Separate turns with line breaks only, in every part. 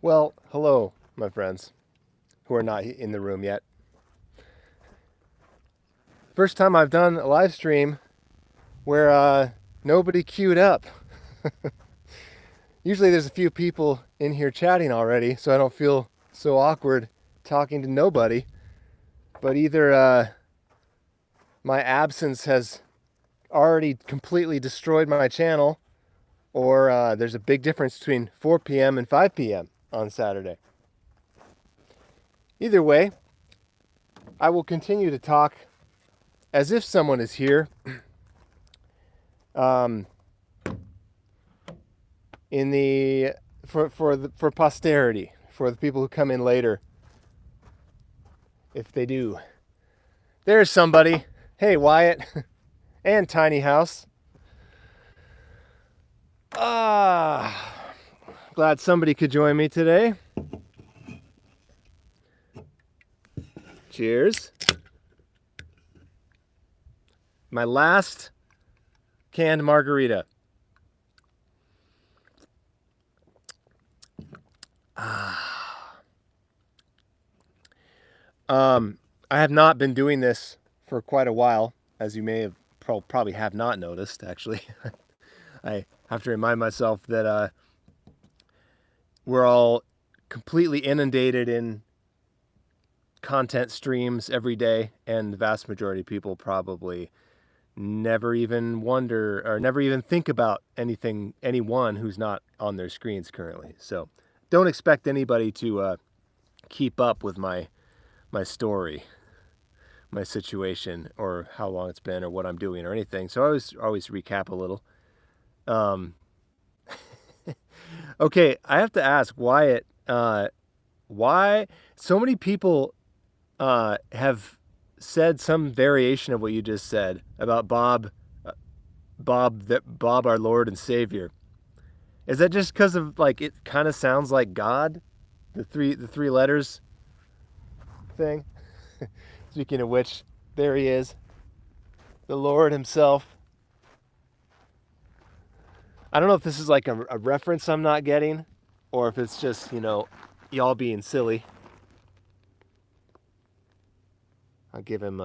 Well, hello, my friends who are not in the room yet. First time I've done a live stream where nobody queued up. Usually there's a few people in here chatting already, so I don't feel so awkward talking to nobody. But either my absence has already completely destroyed my channel, or there's a big difference between 4 p.m. and 5 p.m. on Saturday. Either way, I will continue to talk as if someone is here. In the for posterity, for the people who come in later, if they do. There's somebody. Hey, Wyatt, and Tiny House. Glad somebody could join me today. Cheers. My last canned margarita. I have not been doing this for quite a while, as you may have probably have not noticed, actually. I have to remind myself that we're all completely inundated in content streams every day, and the vast majority of people probably never even wonder or never even think about anyone who's not on their screens currently. So don't expect anybody to keep up with my story, my situation, or how long it's been, or what I'm doing, or anything. So I always recap a little. Okay, I have to ask Wyatt, why so many people have said some variation of what you just said about Bob, Bob, our Lord and Savior. Is that just because of like it kind of sounds like God, the three letters thing? Speaking of which, there he is, the Lord himself. I don't know if this is like a reference I'm not getting, or if it's just, y'all being silly. I'll give him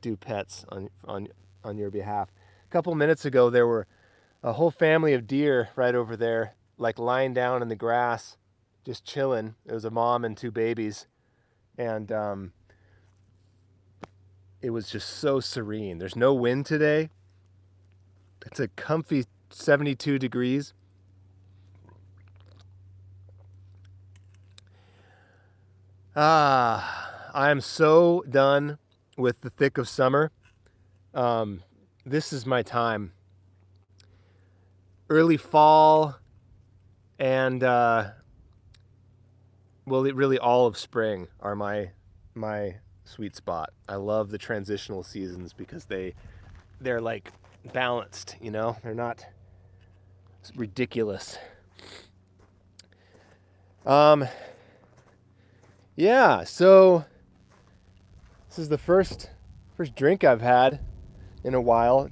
due pets on your behalf. A couple minutes ago, there were a whole family of deer right over there, like lying down in the grass, just chilling. It was a mom and two babies, and it was just so serene. There's no wind today. It's a comfy 72 degrees. I am so done with the thick of summer. This is my time. Early fall and really all of spring are my sweet spot. I love the transitional seasons because they're like balanced, they're not ridiculous. Yeah, so this is the first drink I've had in a while.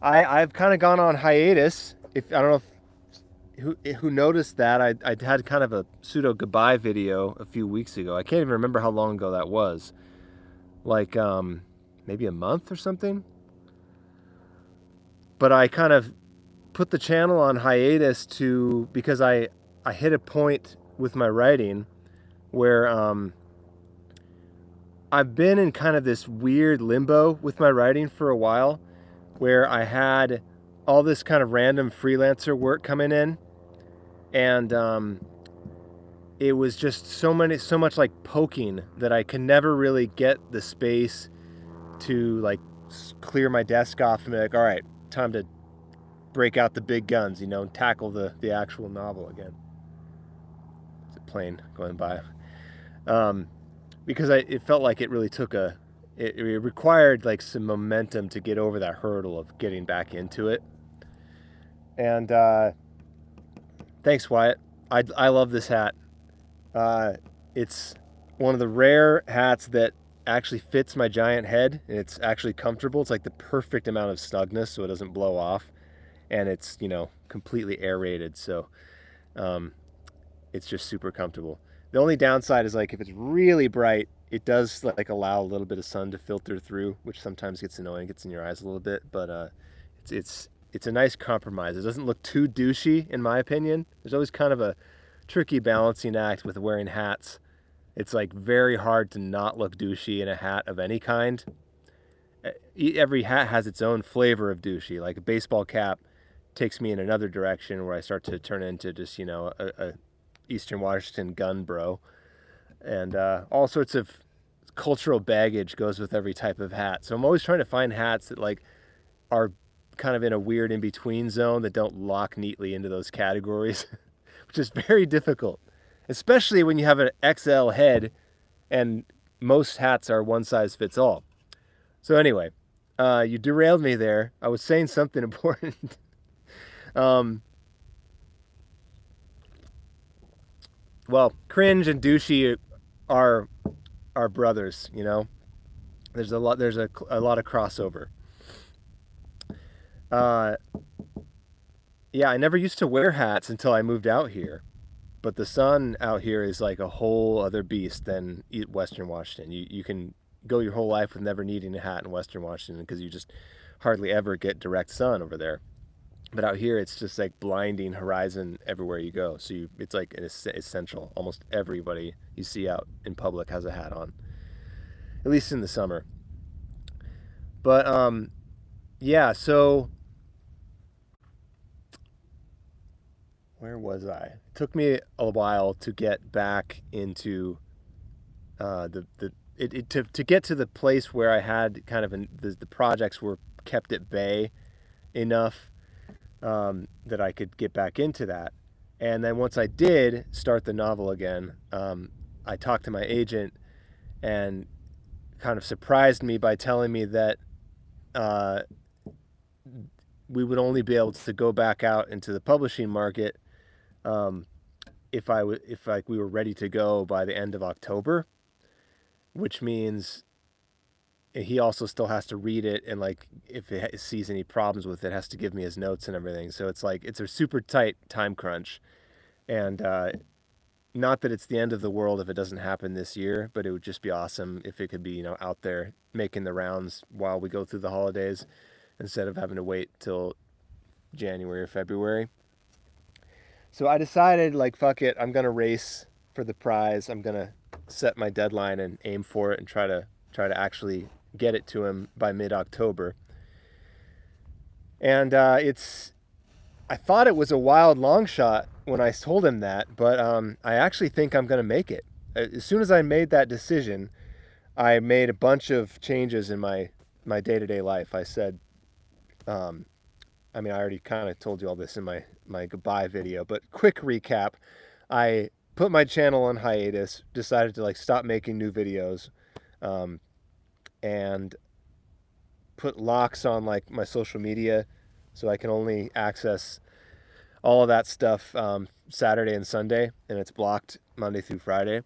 I've kind of gone on hiatus. I don't know who noticed that. I had kind of a pseudo goodbye video a few weeks ago. I can't even remember how long ago that was. Like maybe a month or something. But I kind of put the channel on hiatus because I hit a point with my writing where I've been in kind of this weird limbo with my writing for a while, where I had all this kind of random freelancer work coming in, and it was just so much like poking that I could never really get the space to like clear my desk off and be like, all right, time to break out the big guns, and tackle the actual novel again. It's a plane going by. Because it felt like it really took it required like some momentum to get over that hurdle of getting back into it. And thanks, Wyatt. I love this hat. It's one of the rare hats that actually fits my giant head, and it's actually comfortable. It's like the perfect amount of snugness so it doesn't blow off, and it's completely aerated. So it's just super comfortable. The only downside is like if it's really bright, it does like allow a little bit of sun to filter through, which sometimes gets annoying, gets in your eyes a little bit. But it's a nice compromise. It doesn't look too douchey, in my opinion. There's always kind of a tricky balancing act with wearing hats. It's like very hard to not look douchey in a hat of any kind. Every hat has its own flavor of douchey. Like a baseball cap takes me in another direction where I start to turn into just, you know, a Eastern Washington gun bro. And all sorts of cultural baggage goes with every type of hat. So I'm always trying to find hats that like are kind of in a weird in-between zone that don't lock neatly into those categories, which is very difficult, especially when you have an XL head and most hats are one size fits all. So anyway, you derailed me there. I was saying something important. um, well, cringe and douchey are brothers, you know. There's a lot. There's a lot of crossover. Uh, yeah, I never used to wear hats until I moved out here. But the sun out here is like a whole other beast than Western Washington. You can go your whole life with never needing a hat in Western Washington because you just hardly ever get direct sun over there. But out here, it's just like blinding horizon everywhere you go. So it's like essential. Almost everybody you see out in public has a hat on, at least in the summer. But yeah. So where was I? It took me a while to get back into to get to the place where I had kind of the projects were kept at bay enough that I could get back into that. And then once I did start the novel again, I talked to my agent and kind of surprised me by telling me that uh, we would only be able to go back out into the publishing market if like we were ready to go by the end of October, which means he also still has to read it, and like if it sees any problems with it, has to give me his notes and everything. So it's like it's a super tight time crunch, and not that it's the end of the world if it doesn't happen this year, but it would just be awesome if it could be, you know, out there making the rounds while we go through the holidays instead of having to wait till January or February. So I decided, like, fuck it, I'm gonna race for the prize. I'm gonna set my deadline and aim for it and try to actually get it to him by mid-October. And I thought it was a wild long shot when I told him that, but I actually think I'm gonna make it. As soon as I made that decision, I made a bunch of changes in my day-to-day life. I said, I mean, I already kind of told you all this in my goodbye video, but quick recap. I put my channel on hiatus, decided to like stop making new videos, and put locks on like my social media so I can only access all of that stuff Saturday and Sunday, and it's blocked Monday through Friday.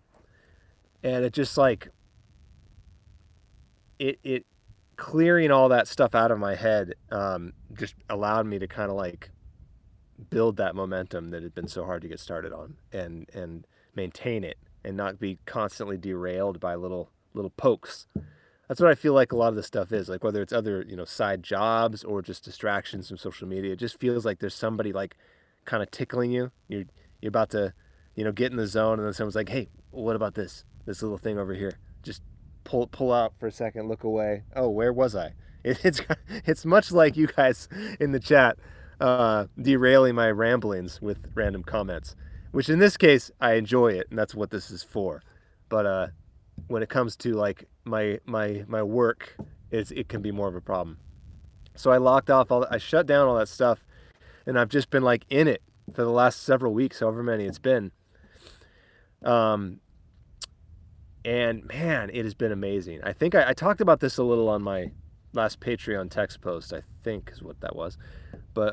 And it just like it clearing all that stuff out of my head just allowed me to kind of like build that momentum that had been so hard to get started on, and maintain it and not be constantly derailed by little pokes. That's what I feel like a lot of this stuff is, like whether it's other, you know, side jobs or just distractions from social media. It just feels like there's somebody like kind of tickling you. You're about to, you know, get in the zone, and then someone's like, hey, what about this little thing over here? Just pull out for a second, look away. Oh, where was I? It's much like you guys in the chat derailing my ramblings with random comments, which in this case I enjoy it, and that's what this is for. But when it comes to like my work, it can be more of a problem. So I locked off I shut down all that stuff, and I've just been like in it for the last several weeks, however many it's been. And man, it has been amazing. I think I talked about this a little on my last Patreon text post, I think is what that was. But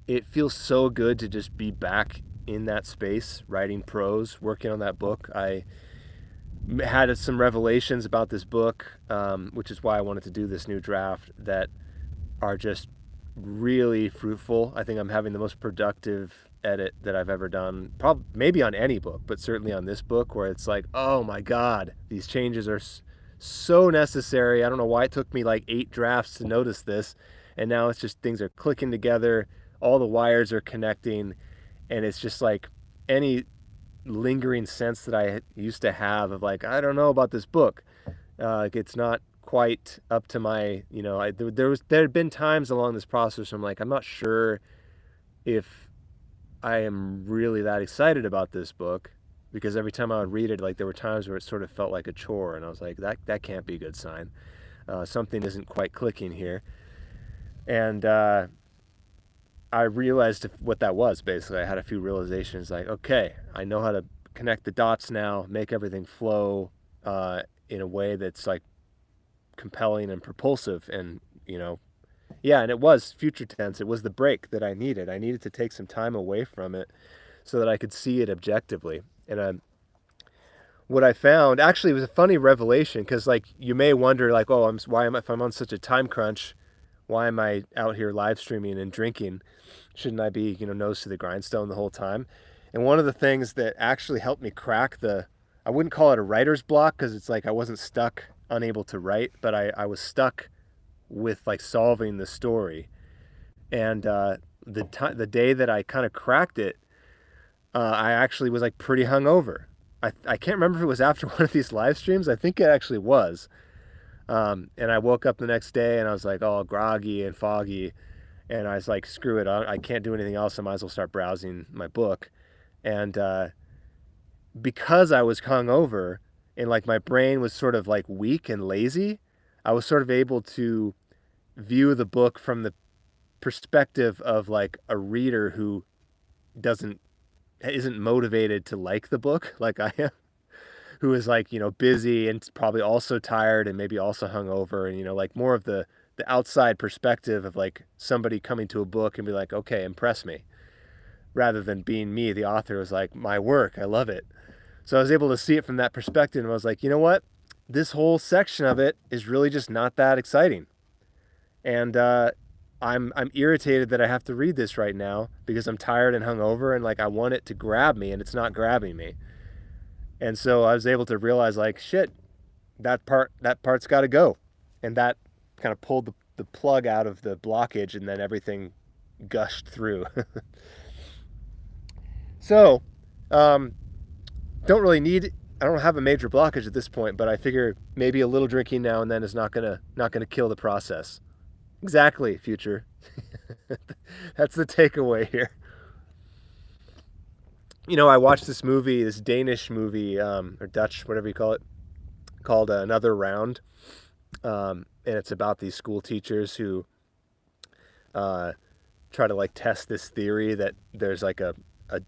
it feels so good to just be back in that space, writing prose, working on that book. I had some revelations about this book, which is why I wanted to do this new draft, that are just really fruitful. I think I'm having the most productive edit that I've ever done, probably maybe on any book, but certainly on this book, where it's like, oh my God, these changes are so necessary. I don't know why it took me like 8 drafts to notice this, and now it's just things are clicking together, all the wires are connecting, and it's just like any lingering sense that I used to have of like, I don't know about this book. Like it's not quite up to my, there had been times along this process where I'm like, I'm not sure if I am really that excited about this book, because every time I would read it, like there were times where it sort of felt like a chore, and I was like, that can't be a good sign. Something isn't quite clicking here, and I realized what that was. Basically, I had a few realizations, like, okay, I know how to connect the dots now, make everything flow in a way that's like compelling and propulsive, and yeah, and it was future tense. It was the break that I needed. I needed to take some time away from it so that I could see it objectively. And what I found actually was a funny revelation, because like you may wonder, like, oh, if I'm on such a time crunch, why am I out here live streaming and drinking? Shouldn't I be, nose to the grindstone the whole time? And one of the things that actually helped me crack I wouldn't call it a writer's block, because it's like I wasn't stuck, unable to write, but I was stuck with like solving the story. And the day that I kind of cracked it, I actually was like pretty hungover. I can't remember if it was after one of these live streams. I think it actually was. And I woke up the next day and I was like all groggy and foggy. And I was like, screw it. I can't do anything else. I might as well start browsing my book. And because I was hungover and like my brain was sort of like weak and lazy, I was sort of able to view the book from the perspective of like a reader who isn't motivated to like the book like I am, who is like, busy and probably also tired and maybe also hungover, and like more of the outside perspective of like somebody coming to a book and be like, okay, impress me, rather than being me, the author, was like, my work, I love it. So I was able to see it from that perspective, and I was like, you know what? This whole section of it is really just not that exciting. And I'm irritated that I have to read this right now because I'm tired and hungover, and like I want it to grab me and it's not grabbing me. And so I was able to realize, like, shit, that part's got to go. And that kind of pulled the plug out of the blockage, and then everything gushed through. So, I don't have a major blockage at this point, but I figure maybe a little drinking now and then is not gonna kill the process. Exactly, future. That's the takeaway here. I watched this movie, this Danish movie, or Dutch, whatever you call it, called Another Round. And it's about these school teachers who try to like test this theory that there's like a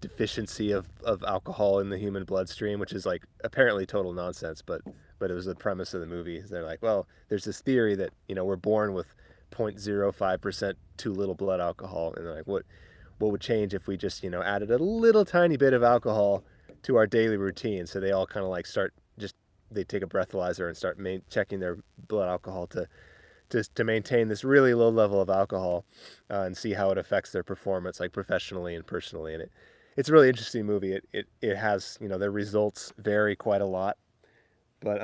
deficiency of alcohol in the human bloodstream, which is like apparently total nonsense, but it was the premise of the movie. They're like, well, there's this theory that, we're born with 0.05% too little blood alcohol. And they're like, what would change if we just, added a little tiny bit of alcohol to our daily routine? So they all kind of like they take a breathalyzer and start checking their blood alcohol to maintain this really low level of alcohol and see how it affects their performance, like professionally and personally. And it's a really interesting movie. It has, their results vary quite a lot, but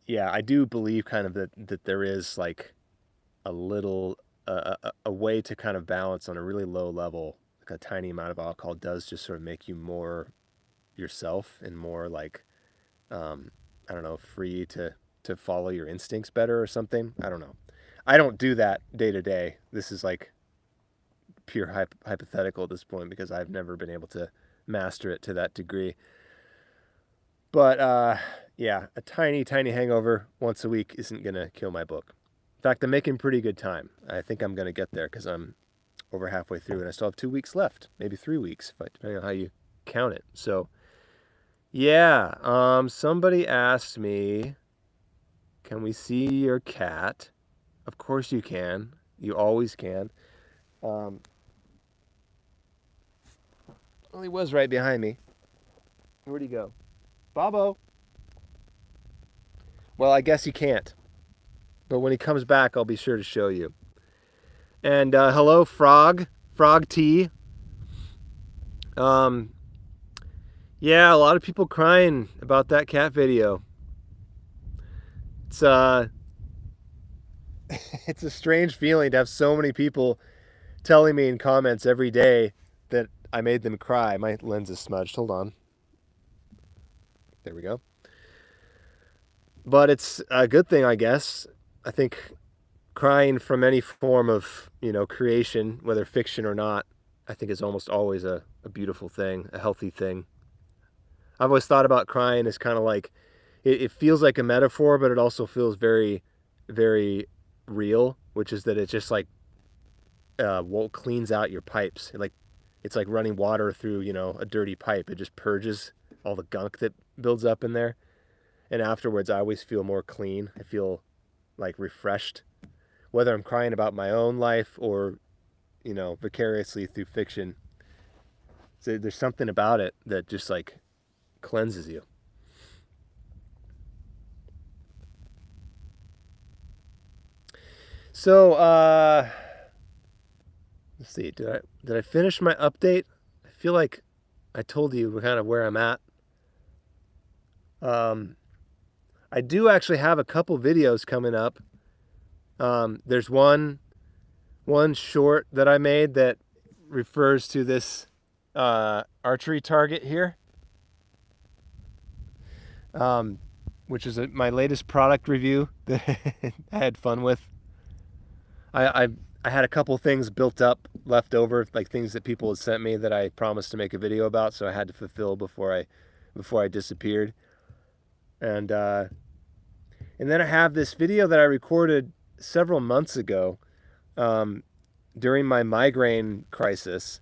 yeah, I do believe kind of that there is like a little a way to kind of balance on a really low level. Like a tiny amount of alcohol does just sort of make you more yourself and more like I don't know, free to follow your instincts better or something. I don't know. I don't do that day to day. This is like pure hypothetical at this point because I've never been able to master it to that degree. But yeah, a tiny hangover once a week isn't gonna kill my book. In fact, I'm making pretty good time. I think I'm gonna get there because I'm over halfway through and I still have 2 weeks left, maybe 3 weeks, depending on how you count it. So yeah, somebody asked me, can we see your cat? Of course you can. You always can. Well, he was right behind me. Where'd he go? Bobo. Well, I guess you can't. But when he comes back, I'll be sure to show you. And hello, Frog. Frog tea. Um, yeah, a lot of people crying about that cat video. It's it's a strange feeling to have so many people telling me in comments every day that I made them cry. My lens is smudged. Hold on. There we go. But it's a good thing, I guess. I think crying from any form of, creation, whether fiction or not, I think is almost always a beautiful thing, a healthy thing. I've always thought about crying as kind of like, it feels like a metaphor, but it also feels very, very real, which is that it just like cleans out your pipes. It's like running water through, a dirty pipe. It just purges all the gunk that builds up in there. And afterwards, I always feel more clean. I feel like refreshed, whether I'm crying about my own life or, vicariously through fiction. So there's something about it that just like cleanses you. So, let's see. Did I finish my update? I feel like I told you kind of where I'm at. I do actually have a couple videos coming up. There's one short that I made that refers to this archery target here, which is my latest product review that I had fun with. I had a couple things built up left over, like things that people had sent me that I promised to make a video about, so I had to fulfill before I disappeared. And then I have this video that I recorded several months ago during my migraine crisis,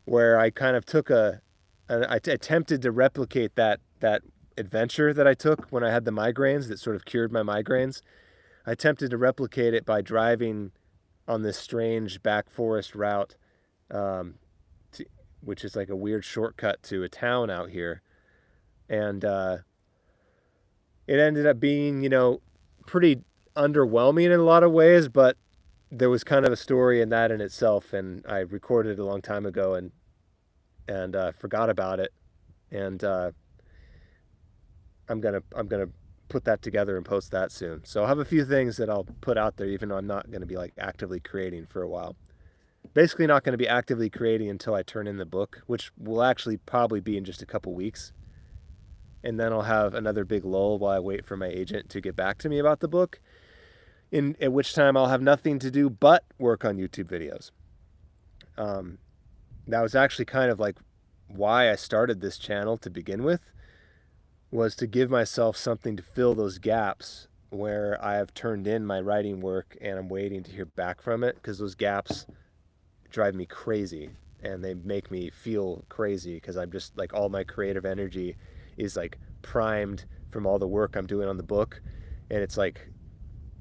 where I kind of took I attempted to replicate that adventure that I took when I had the migraines that sort of cured my migraines. I attempted to replicate it by driving on this strange back forest route, which is like a weird shortcut to a town out here. And it ended up being, pretty underwhelming in a lot of ways, but there was kind of a story in that in itself, and I recorded it a long time ago and forgot about it. And I'm gonna put that together and post that soon. So I'll have a few things that I'll put out there, even though I'm not gonna be like actively creating for a while. Basically not gonna be actively creating until I turn in the book, which will actually probably be in just a couple weeks. And then I'll have another big lull while I wait for my agent to get back to me about the book, at which time I'll have nothing to do but work on YouTube videos. That was actually kind of like why I started this channel to begin with, was to give myself something to fill those gaps where I have turned in my writing work and I'm waiting to hear back from it, because those gaps drive me crazy and they make me feel crazy, because I'm just like, all my creative energy is like primed from all the work I'm doing on the book, and it's like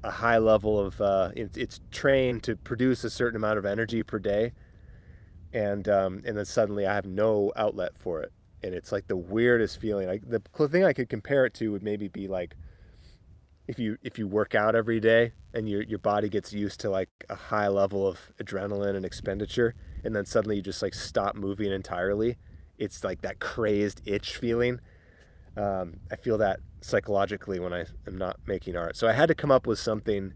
a high level of it's trained to produce a certain amount of energy per day, and then suddenly I have no outlet for it, and it's like the weirdest feeling. The thing I could compare it to would maybe be like if you work out every day and your body gets used to like a high level of adrenaline and expenditure, and then suddenly you just like stop moving entirely. It's like that crazed itch feeling. I feel that psychologically when I am not making art. So I had to come up with something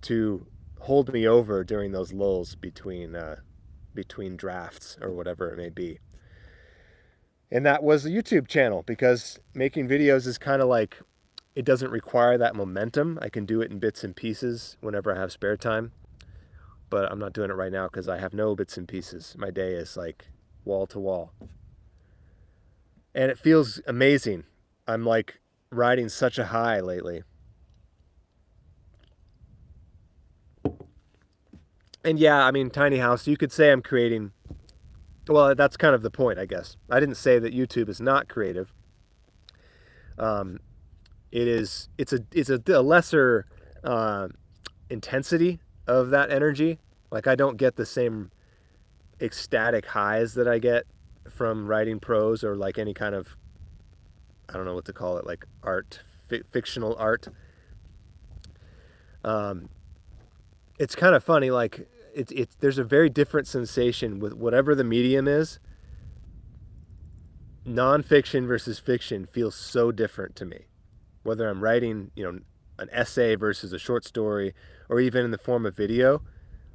to hold me over during those lulls between drafts or whatever it may be. And that was the YouTube channel, because making videos is kind of like, it doesn't require that momentum. I can do it in bits and pieces whenever I have spare time, but I'm not doing it right now because I have no bits and pieces. My day is like wall to wall. And it feels amazing. I'm like riding such a high lately. And yeah, I mean, tiny house, you could say I'm creating. Well, that's kind of the point, I guess. I didn't say that YouTube is not creative. It's a lesser intensity of that energy. Like, I don't get the same ecstatic highs that I get from writing prose or like any kind of, I don't know what to call it, like art, fictional art. It's kind of funny, like it's there's a very different sensation with whatever the medium is. Nonfiction versus fiction feels so different to me. Whether I'm writing, an essay versus a short story, or even in the form of video,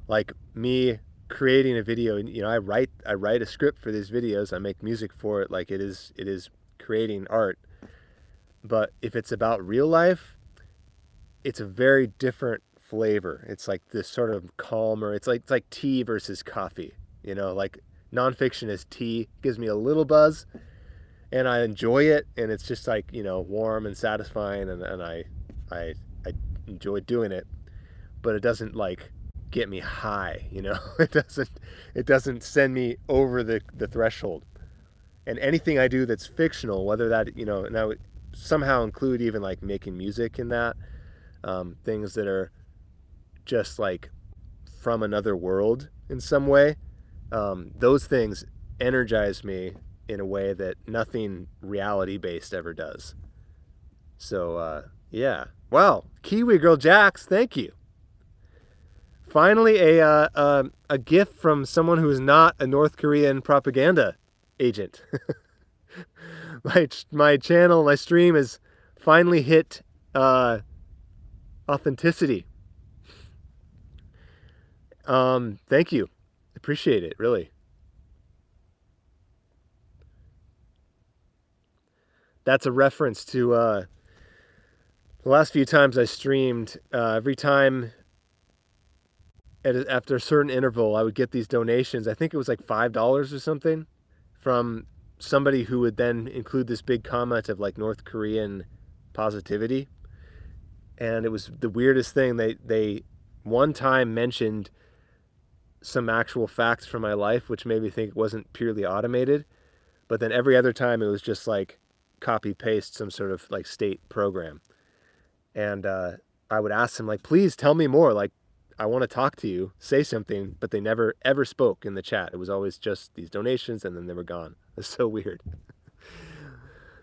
like me creating a video, and I write a script for these videos, I make music for it, like it is creating art. But if it's about real life, it's a very different flavor. It's like this sort of calmer. It's like tea versus coffee. Like nonfiction is tea, gives me a little buzz, and I enjoy it, and it's just like warm and satisfying, and I enjoy doing it, but it doesn't like get me high. It doesn't send me over the threshold. And anything I do that's fictional, whether that and I would somehow include even like making music in that, things that are just like from another world in some way, those things energize me in a way that nothing reality based ever does. So yeah. Wow, Kiwi Girl Jax, thank you. Finally, a gift from someone who is not a North Korean propaganda agent. My channel, my stream has finally hit authenticity. Thank you. Appreciate it, really. That's a reference to the last few times I streamed. Every time after a certain interval, I would get these donations. I think it was like $5 or something from somebody who would then include this big comment of like North Korean positivity. And it was the weirdest thing. They one time mentioned some actual facts from my life, which made me think it wasn't purely automated. But then every other time it was just like copy paste some sort of like state program. And I would ask them like, please tell me more. Like, I want to talk to you, say something, but they never ever spoke in the chat. It was always just these donations and then they were gone. It's so weird.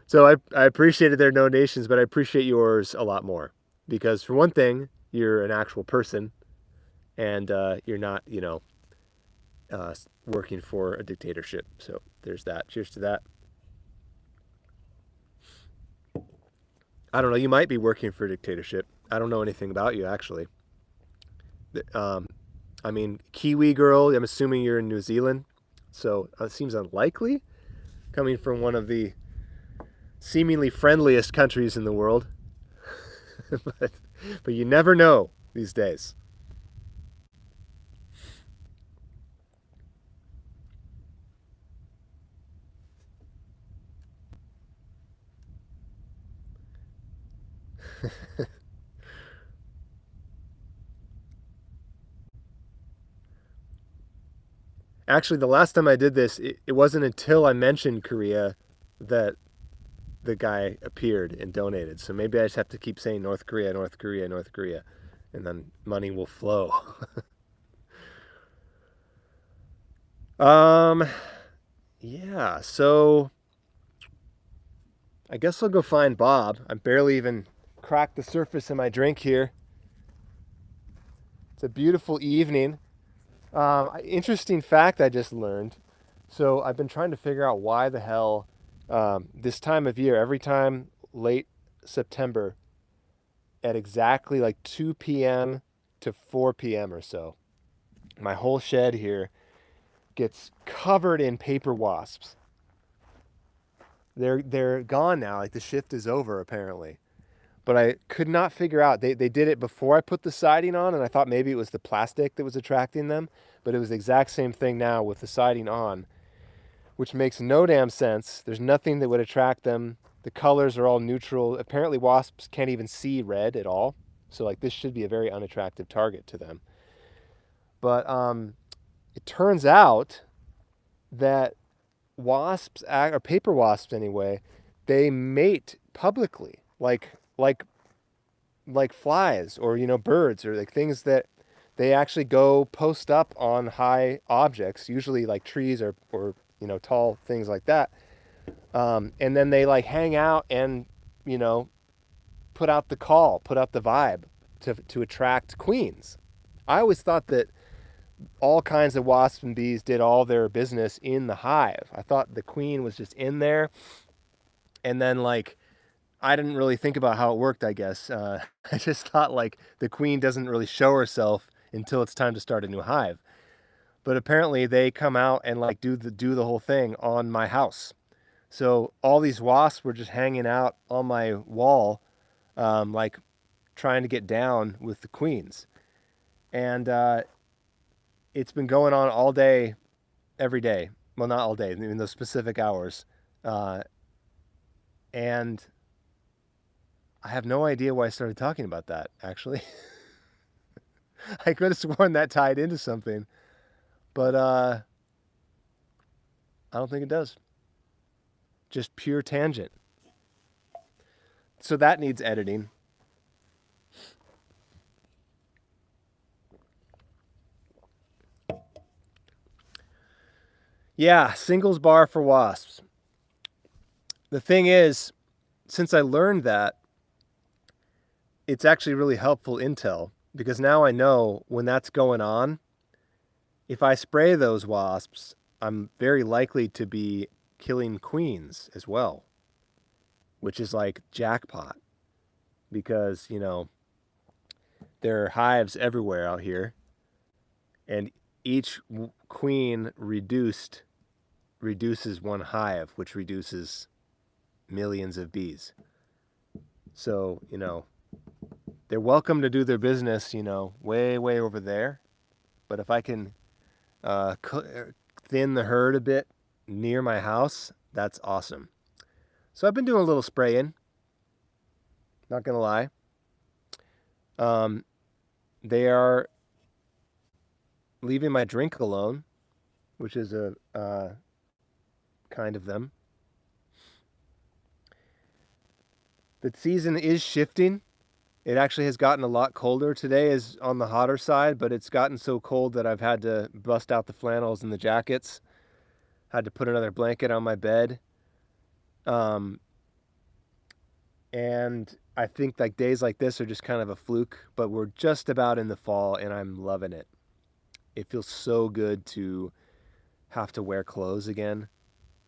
So I appreciated their donations, but I appreciate yours a lot more. Because for one thing, you're an actual person, and you're not, working for a dictatorship. So there's that. Cheers to that. I don't know. You might be working for a dictatorship. I don't know anything about you, actually. I mean, Kiwi Girl, I'm assuming you're in New Zealand. So it seems unlikely, coming from one of the seemingly friendliest countries in the world. but you never know these days. Actually, the last time I did this, it wasn't until I mentioned Korea that the guy appeared and donated. So maybe I just have to keep saying North Korea, North Korea, North Korea, and then money will flow. Yeah, so I guess I'll go find Bob. I barely even cracked the surface of my drink here. It's a beautiful evening. Interesting fact I just learned. So I've been trying to figure out why the hell this time of year, every time late September at exactly like 2 p.m. to 4 p.m. or so, my whole shed here gets covered in paper wasps. They're gone now. Like the shift is over apparently. But I could not figure out. They did it before I put the siding on, and I thought maybe it was the plastic that was attracting them. But it was the exact same thing now with the siding on, which makes no damn sense. There's nothing that would attract them. The colors are all neutral. Apparently wasps can't even see red at all. So like this should be a very unattractive target to them. But it turns out that wasps, or paper wasps anyway, they mate publicly, like flies or birds or like things that they actually go post up on high objects, usually like trees or tall things like that, and then they like hang out and put out the call, put out the vibe to attract queens. I always thought that all kinds of wasps and bees did all their business in the hive. I thought the queen was just in there, and then like I didn't really think about how it worked. I guess I just thought like the queen doesn't really show herself until it's time to start a new hive. But apparently they come out and like do the whole thing on my house. So all these wasps were just hanging out on my wall, like trying to get down with the queens. And it's been going on all day, every day. Well, not all day, in those specific hours. Uh, and I have no idea why I started talking about that, actually. I could have sworn that tied into something, but I don't think it does. Just pure tangent. So that needs editing. Yeah, singles bar for wasps. The thing is, since I learned that, it's actually really helpful intel because now I know when that's going on, if I spray those wasps, I'm very likely to be killing queens as well, which is like jackpot because, there are hives everywhere out here, and each queen reduces one hive, which reduces millions of bees. So, they're welcome to do their business, way, way over there. But if I can uh, thin the herd a bit near my house, that's awesome. So I've been doing a little spraying, not going to lie. They are leaving my drink alone, which is a kind of them. The season is shifting. It actually has gotten a lot colder. Today is on the hotter side, but it's gotten so cold that I've had to bust out the flannels and the jackets. Had to put another blanket on my bed. And I think like days like this are just kind of a fluke, but we're just about in the fall and I'm loving it. It feels so good to have to wear clothes again.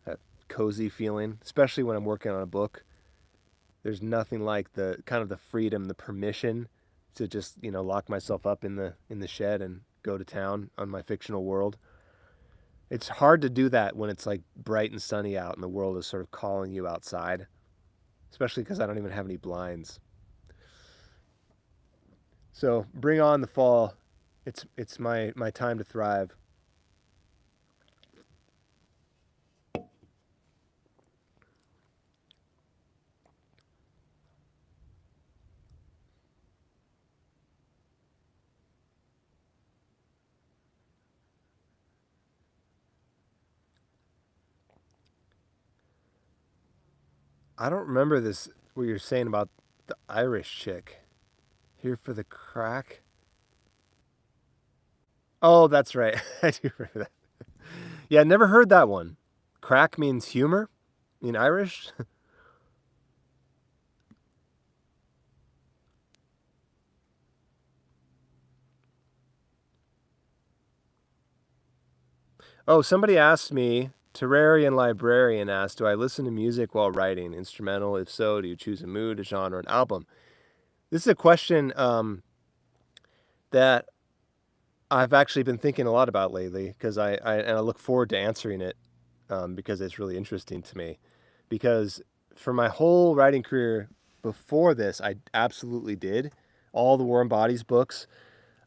That cozy feeling, especially when I'm working on a book. There's nothing like the kind of the freedom, the permission to just, lock myself up in the shed and go to town on my fictional world. It's hard to do that when it's like bright and sunny out and the world is sort of calling you outside, especially because I don't even have any blinds. So bring on the fall. It's my time to thrive. I don't remember this what you're saying about the Irish chick. Here for the crack. Oh, that's right. I do remember that. Yeah, never heard that one. Crack means humor in Irish. Oh, somebody asked me, Terrarian Librarian asked, do I listen to music while writing? Instrumental? If so, do you choose a mood, a genre, an album? This is a question that I've actually been thinking a lot about lately because I look forward to answering it because it's really interesting to me. Because for my whole writing career before this, I absolutely did all the Warm Bodies books.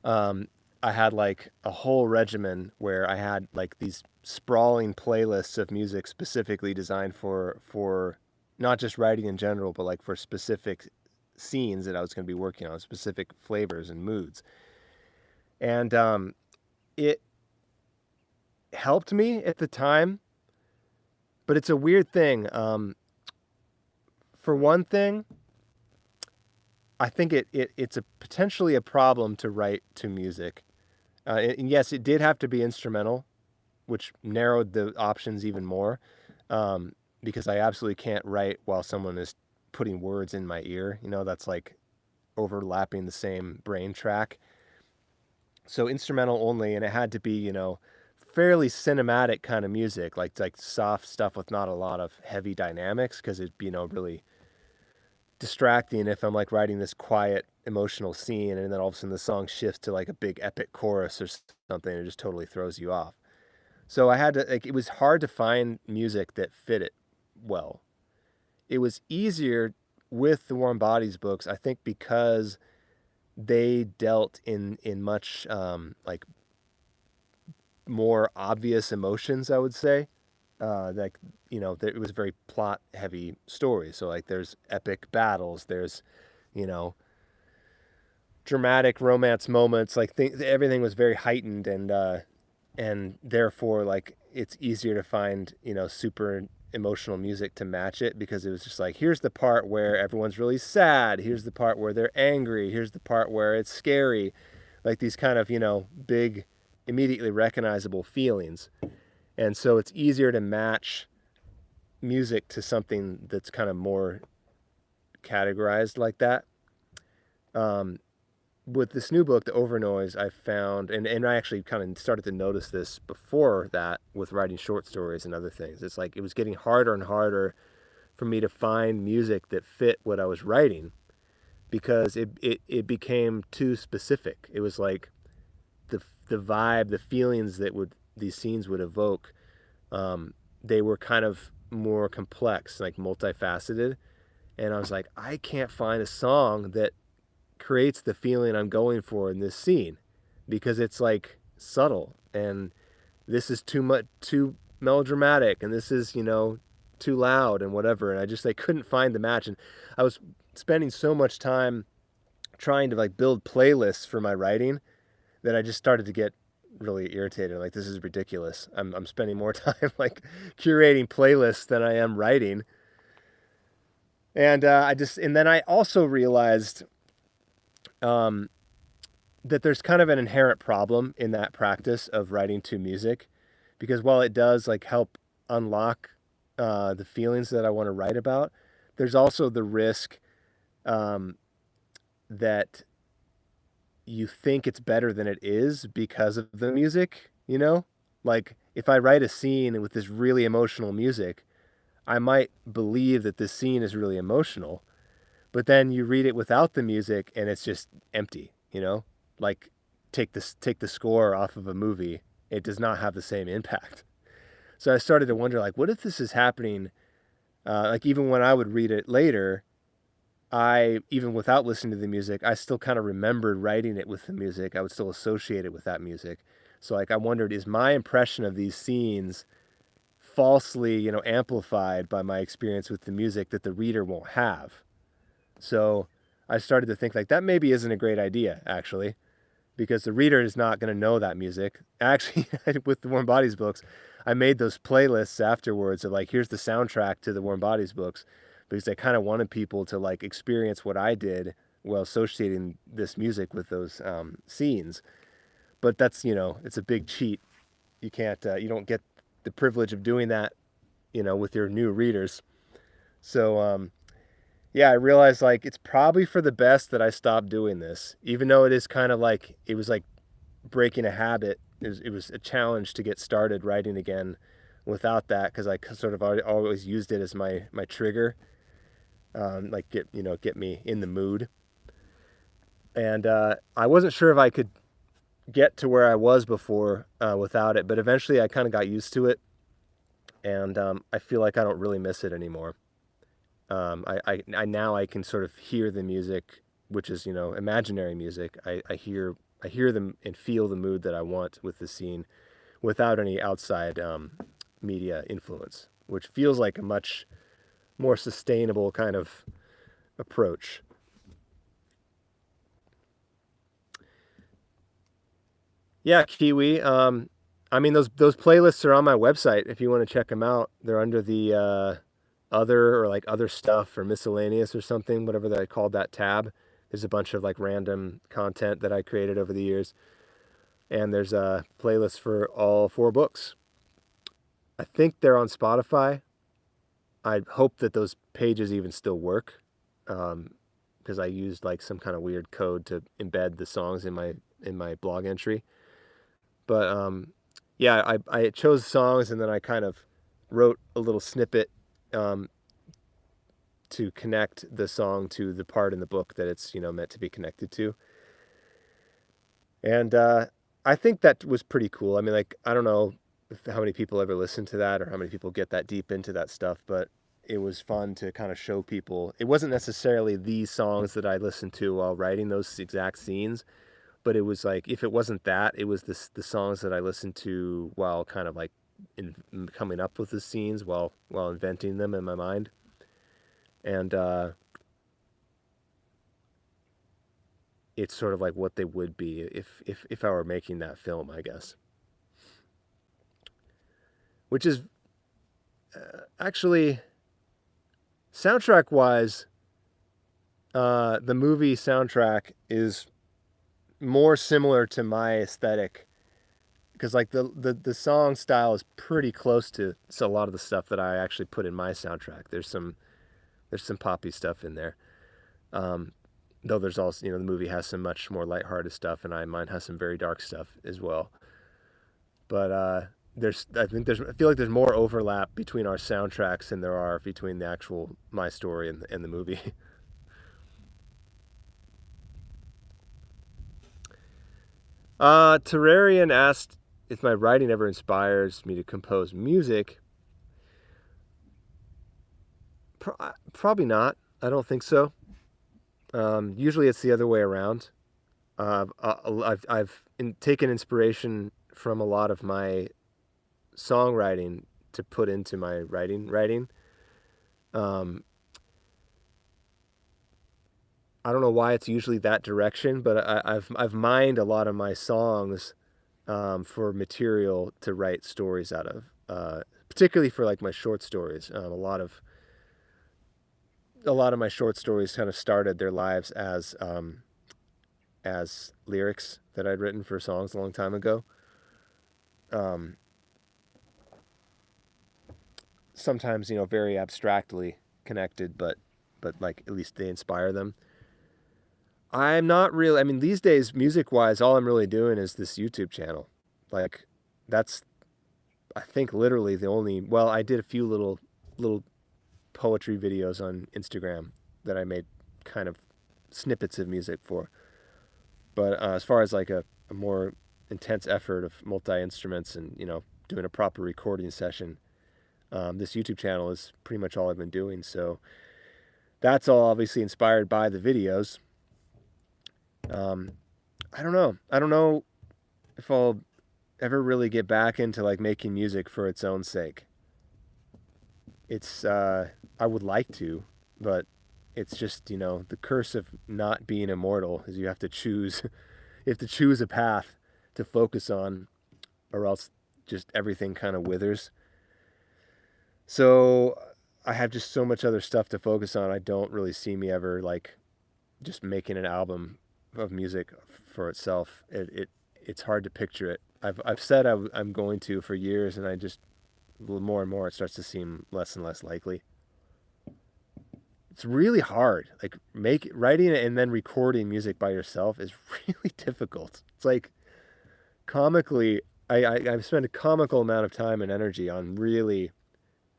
Um, I had like a whole regimen where I had like these sprawling playlists of music specifically designed for not just writing in general, but like for specific scenes that I was going to be working on, specific flavors and moods. And it helped me at the time, but it's a weird thing. For one thing, I think it's a potentially a problem to write to music. And yes, it did have to be instrumental, which narrowed the options even more, because I absolutely can't write while someone is putting words in my ear. That's like overlapping the same brain track. So instrumental only, and it had to be, fairly cinematic kind of music, like soft stuff with not a lot of heavy dynamics, because it'd be, really distracting if I'm like writing this quiet emotional scene and then all of a sudden the song shifts to like a big epic chorus or something and it just totally throws you off. So I had to like it was hard to find music that fit it well. It was easier with the Warm Bodies books, I think, because they dealt in much like more obvious emotions, I would say. Like it was a very plot heavy story. So like there's epic battles, there's you know dramatic romance moments. Like everything was very heightened, and therefore like it's easier to find super emotional music to match it, because it was just like, here's the part where everyone's really sad, here's the part where they're angry, here's the part where it's scary, like these kind of big immediately recognizable feelings. And so it's easier to match music to something that's kind of more categorized like that. With this new book, The Overnoise, I found, and I actually kind of started to notice this before that with writing short stories and other things. It's like it was getting harder and harder for me to find music that fit what I was writing, because it became too specific. It was like the vibe, the feelings that these scenes would evoke, they were kind of more complex, like multifaceted. And I was like, I can't find a song that creates the feeling I'm going for in this scene, because it's like subtle, and this is too melodramatic, and this is too loud and whatever. And I just couldn't find the match. And I was spending so much time trying to like build playlists for my writing that I just started to get really irritated. Like, this is ridiculous. I'm spending more time like curating playlists than I am writing. And and then I also realized that there's kind of an inherent problem in that practice of writing to music, because while it does like help unlock the feelings that I want to write about, there's also the risk that you think it's better than it is because of the music, Like, if I write a scene with this really emotional music, I might believe that this scene is really emotional, but then you read it without the music and it's just empty, Like, take the score off of a movie, it does not have the same impact. So I started to wonder, like, what if this is happening, like, even when I would read it later, even without listening to the music, I still kind of remembered writing it with the music. I would still associate it with that music. So like I wondered, is my impression of these scenes falsely, amplified by my experience with the music that the reader won't have? So I started to think like that maybe isn't a great idea, actually, because the reader is not going to know that music. Actually, with the Warm Bodies books, I made those playlists afterwards of like, here's the soundtrack to the Warm Bodies books, because I kind of wanted people to like experience what I did while associating this music with those scenes. But that's, it's a big cheat. You can't, you don't get the privilege of doing that, with your new readers. So, yeah, I realized like it's probably for the best that I stopped doing this, even though it is kind of like, it was like breaking a habit. It was a challenge to get started writing again without that, because I sort of always used it as my trigger, like get me in the mood. And I wasn't sure if I could get to where I was before without it, but eventually I kind of got used to it, and I feel like I don't really miss it anymore. I now I can sort of hear the music, which is imaginary music. I hear them and feel the mood that I want with the scene, without any outside media influence, which feels like a much more sustainable kind of approach. Yeah, Kiwi. I mean, those playlists are on my website if you want to check them out. They're under the other, or like other stuff, or miscellaneous or something, whatever that I called that tab. There's a bunch of like random content that I created over the years, and there's a playlist for all 4 books. I think they're on Spotify. I hope that those pages even still work, because I used like some kind of weird code to embed the songs in my in my blog entry. But yeah, I chose songs and then I kind of wrote a little snippet um, to connect the song to the part in the book that it's, meant to be connected to. And I think that was pretty cool. I mean, like, I don't know how many people ever listen to that or how many people get that deep into that stuff, but it was fun to kind of show people. It wasn't necessarily these songs that I listened to while writing those exact scenes, but it was like, if it wasn't that, it was the songs that I listened to while kind of like coming up with the scenes while inventing them in my mind. And it's sort of like what they would be if I were making that film, I guess. Which is actually, soundtrack wise, the movie soundtrack is more similar to my aesthetic because like the song style is pretty close to a lot of the stuff that I actually put in my soundtrack. There's some poppy stuff in there. Though there's also, the movie has some much more lighthearted stuff, and mine has some very dark stuff as well. But I feel like there's more overlap between our soundtracks than there are between the actual my story and the movie. Terrarian asked if my writing ever inspires me to compose music. Probably not. I don't think so. Usually it's the other way around. I've taken inspiration from a lot of my songwriting to put into my writing. Um, I don't know why it's usually that direction, but I've mined a lot of my songs for material to write stories out of, particularly for like my short stories. A lot of my short stories kind of started their lives as lyrics that I'd written for songs a long time ago. Um, Sometimes very abstractly connected, but like at least they inspire them. I'm not really. I mean, these days, music wise, all I'm really doing is this YouTube channel. Like, that's I think literally the only. Well, I did a few little poetry videos on Instagram that I made kind of snippets of music for. But as far as like a more intense effort of multi instruments and doing a proper recording session, this YouTube channel is pretty much all I've been doing. So that's all obviously inspired by the videos. I don't know. I don't know if I'll ever really get back into like making music for its own sake. It's I would like to, but it's just, the curse of not being immortal is you have to choose you have to choose a path to focus on, or else just everything kind of withers. So I have just so much other stuff to focus on. I don't really see me ever like just making an album of music for itself. It's hard to picture it. I've said I'm going to for years, and I just more and more it starts to seem less and less likely. It's really hard. Like writing it and then recording music by yourself is really difficult. It's like comically, I've spent a comical amount of time and energy on really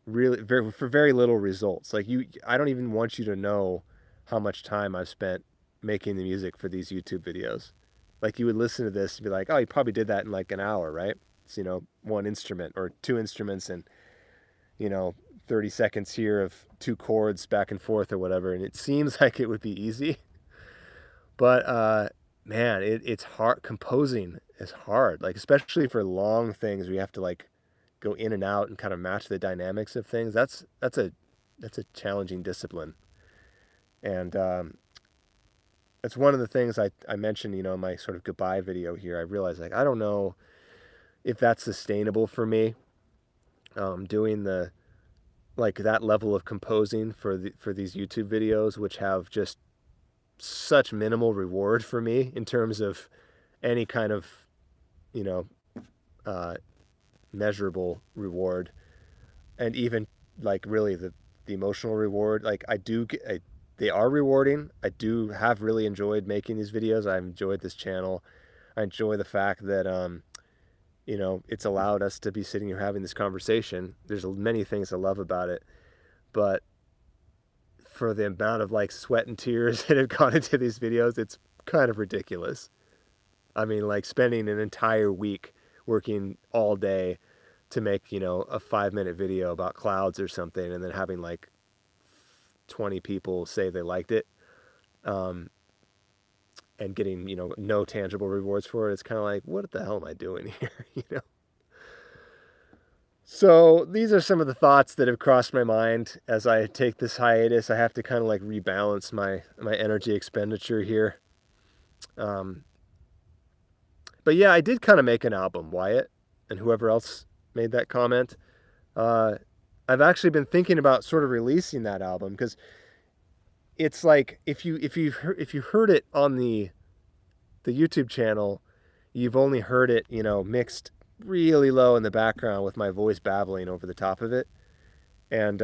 for very little results. Like I don't even want you to know how much time I've spent making the music for these YouTube videos. Like you would listen to this and be like, oh, you probably did that in like an hour, right? It's, one instrument or two instruments and, 30 seconds here of two chords back and forth or whatever. And it seems like it would be easy, but, man, it's hard. Composing is hard, like, especially for long things where you have to like go in and out and kind of match the dynamics of things. That's a challenging discipline. And, it's one of the things I mentioned, in my sort of goodbye video here. I realized like, I don't know if that's sustainable for me, doing like that level of composing for these YouTube videos, which have just such minimal reward for me in terms of any kind of, you know, measurable reward, and even like really the emotional reward. Like they are rewarding. I do have really enjoyed making these videos. I've enjoyed this channel. I enjoy the fact that it's allowed us to be sitting here having this conversation. There's many things I love about it, but for the amount of like sweat and tears that have gone into these videos, it's kind of ridiculous. I mean, like spending an entire week working all day to make, a 5-minute video about clouds or something, and then having like 20 people say they liked it, and getting, no tangible rewards for it. It's kind of like, what the hell am I doing here? So these are some of the thoughts that have crossed my mind as I take this hiatus. I have to kind of like rebalance my energy expenditure here. But yeah, I did kind of make an album, Wyatt, and whoever else made that comment. I've actually been thinking about sort of releasing that album, because it's like if you heard it on the YouTube channel, you've only heard it, mixed really low in the background with my voice babbling over the top of it, and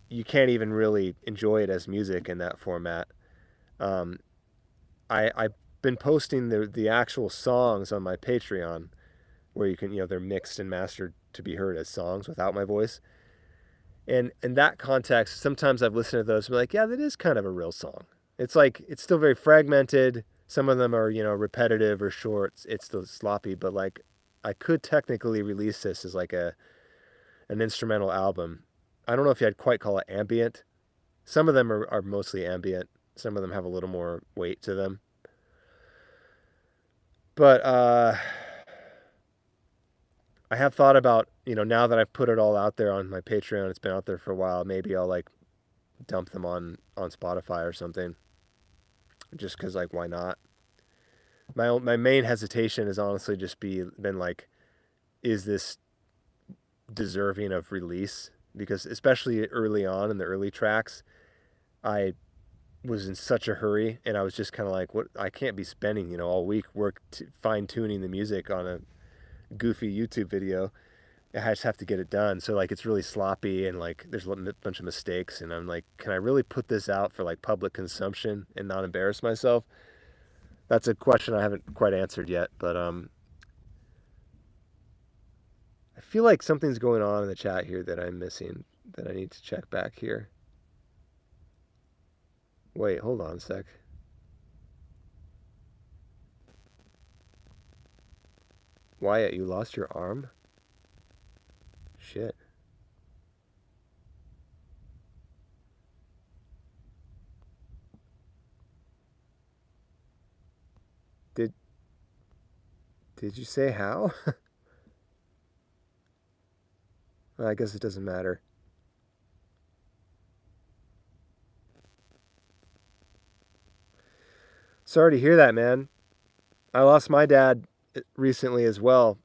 you can't even really enjoy it as music in that format. I've been posting the actual songs on my Patreon, where you can, they're mixed and mastered to be heard as songs without my voice. And in that context, sometimes I've listened to those and be like, yeah, that is kind of a real song. It's like, it's still very fragmented. Some of them are, repetitive or short. It's still sloppy, but like, I could technically release this as like an instrumental album. I don't know if you'd quite call it ambient. Some of them are mostly ambient. Some of them have a little more weight to them. But I have thought about, now that I've put it all out there on my Patreon, it's been out there for a while, maybe I'll like dump them on Spotify or something. Just because, like, why not? My main hesitation has honestly just been like, is this deserving of release? Because especially early on in the early tracks, I was in such a hurry, and I was just kind of like, what? I can't be spending, all week fine tuning the music on a goofy YouTube video. I just have to get it done. So like, it's really sloppy, and like there's a bunch of mistakes, and I'm like, can I really put this out for like public consumption and not embarrass myself? That's a question I haven't quite answered yet, but I feel like something's going on in the chat here that I'm missing, that I need to check back here. Wait, hold on a sec. Wyatt, you lost your arm? Shit. Did you say how? Well, I guess it doesn't matter. Sorry to hear that, man. I lost my dad recently as well.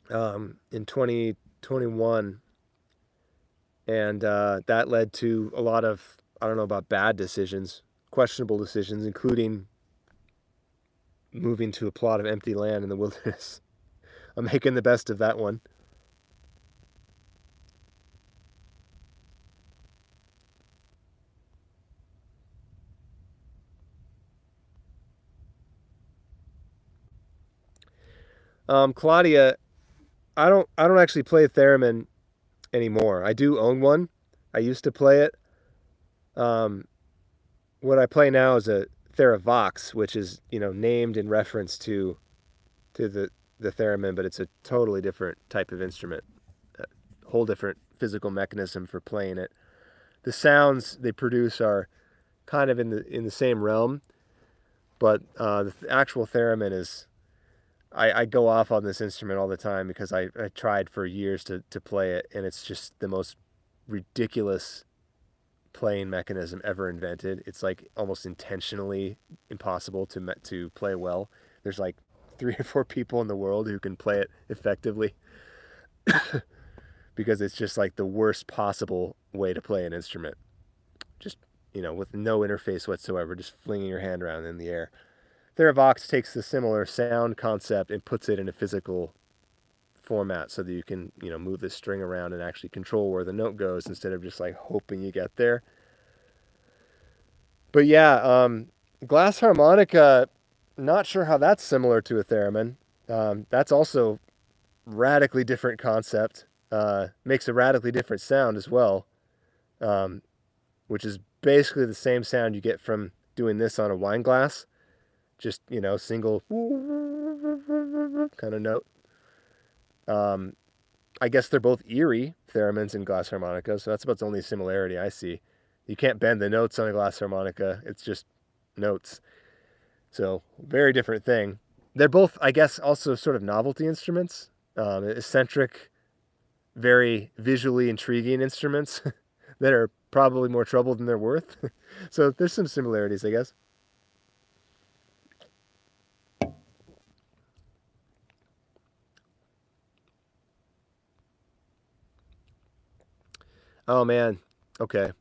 In 2021. And that led to a lot of, I don't know about bad decisions, questionable decisions, including moving to a plot of empty land in the wilderness. I'm making the best of that one. Claudia, I don't actually play theremin anymore. I do own one. I used to play it. What I play now is a Theravox, which is, named in reference to the theremin, but it's a totally different type of instrument. A whole different physical mechanism for playing it. The sounds they produce are kind of in the same realm, but the actual theremin is, I go off on this instrument all the time because I tried for years to play it, and it's just the most ridiculous playing mechanism ever invented. It's like almost intentionally impossible to play well. There's like 3 or 4 people in the world who can play it effectively because it's just like the worst possible way to play an instrument. Just, with no interface whatsoever, just flinging your hand around in the air. Theravox takes the similar sound concept and puts it in a physical format so that you can, move the string around and actually control where the note goes instead of just like hoping you get there. But yeah, Glass harmonica, not sure how that's similar to a theremin. That's also radically different concept. Makes a radically different sound as well, um, which is basically the same sound you get from doing this on a wine glass. Just, single kind of note. Um, I guess they're both eerie theremins and glass harmonica, so that's about the only similarity I see. You can't bend the notes on a glass harmonica, it's just notes. So, very different thing. They're both, I guess, also sort of novelty instruments, eccentric, very visually intriguing instruments that are probably more trouble than they're worth. So, there's some similarities, I guess. Oh, man. Okay.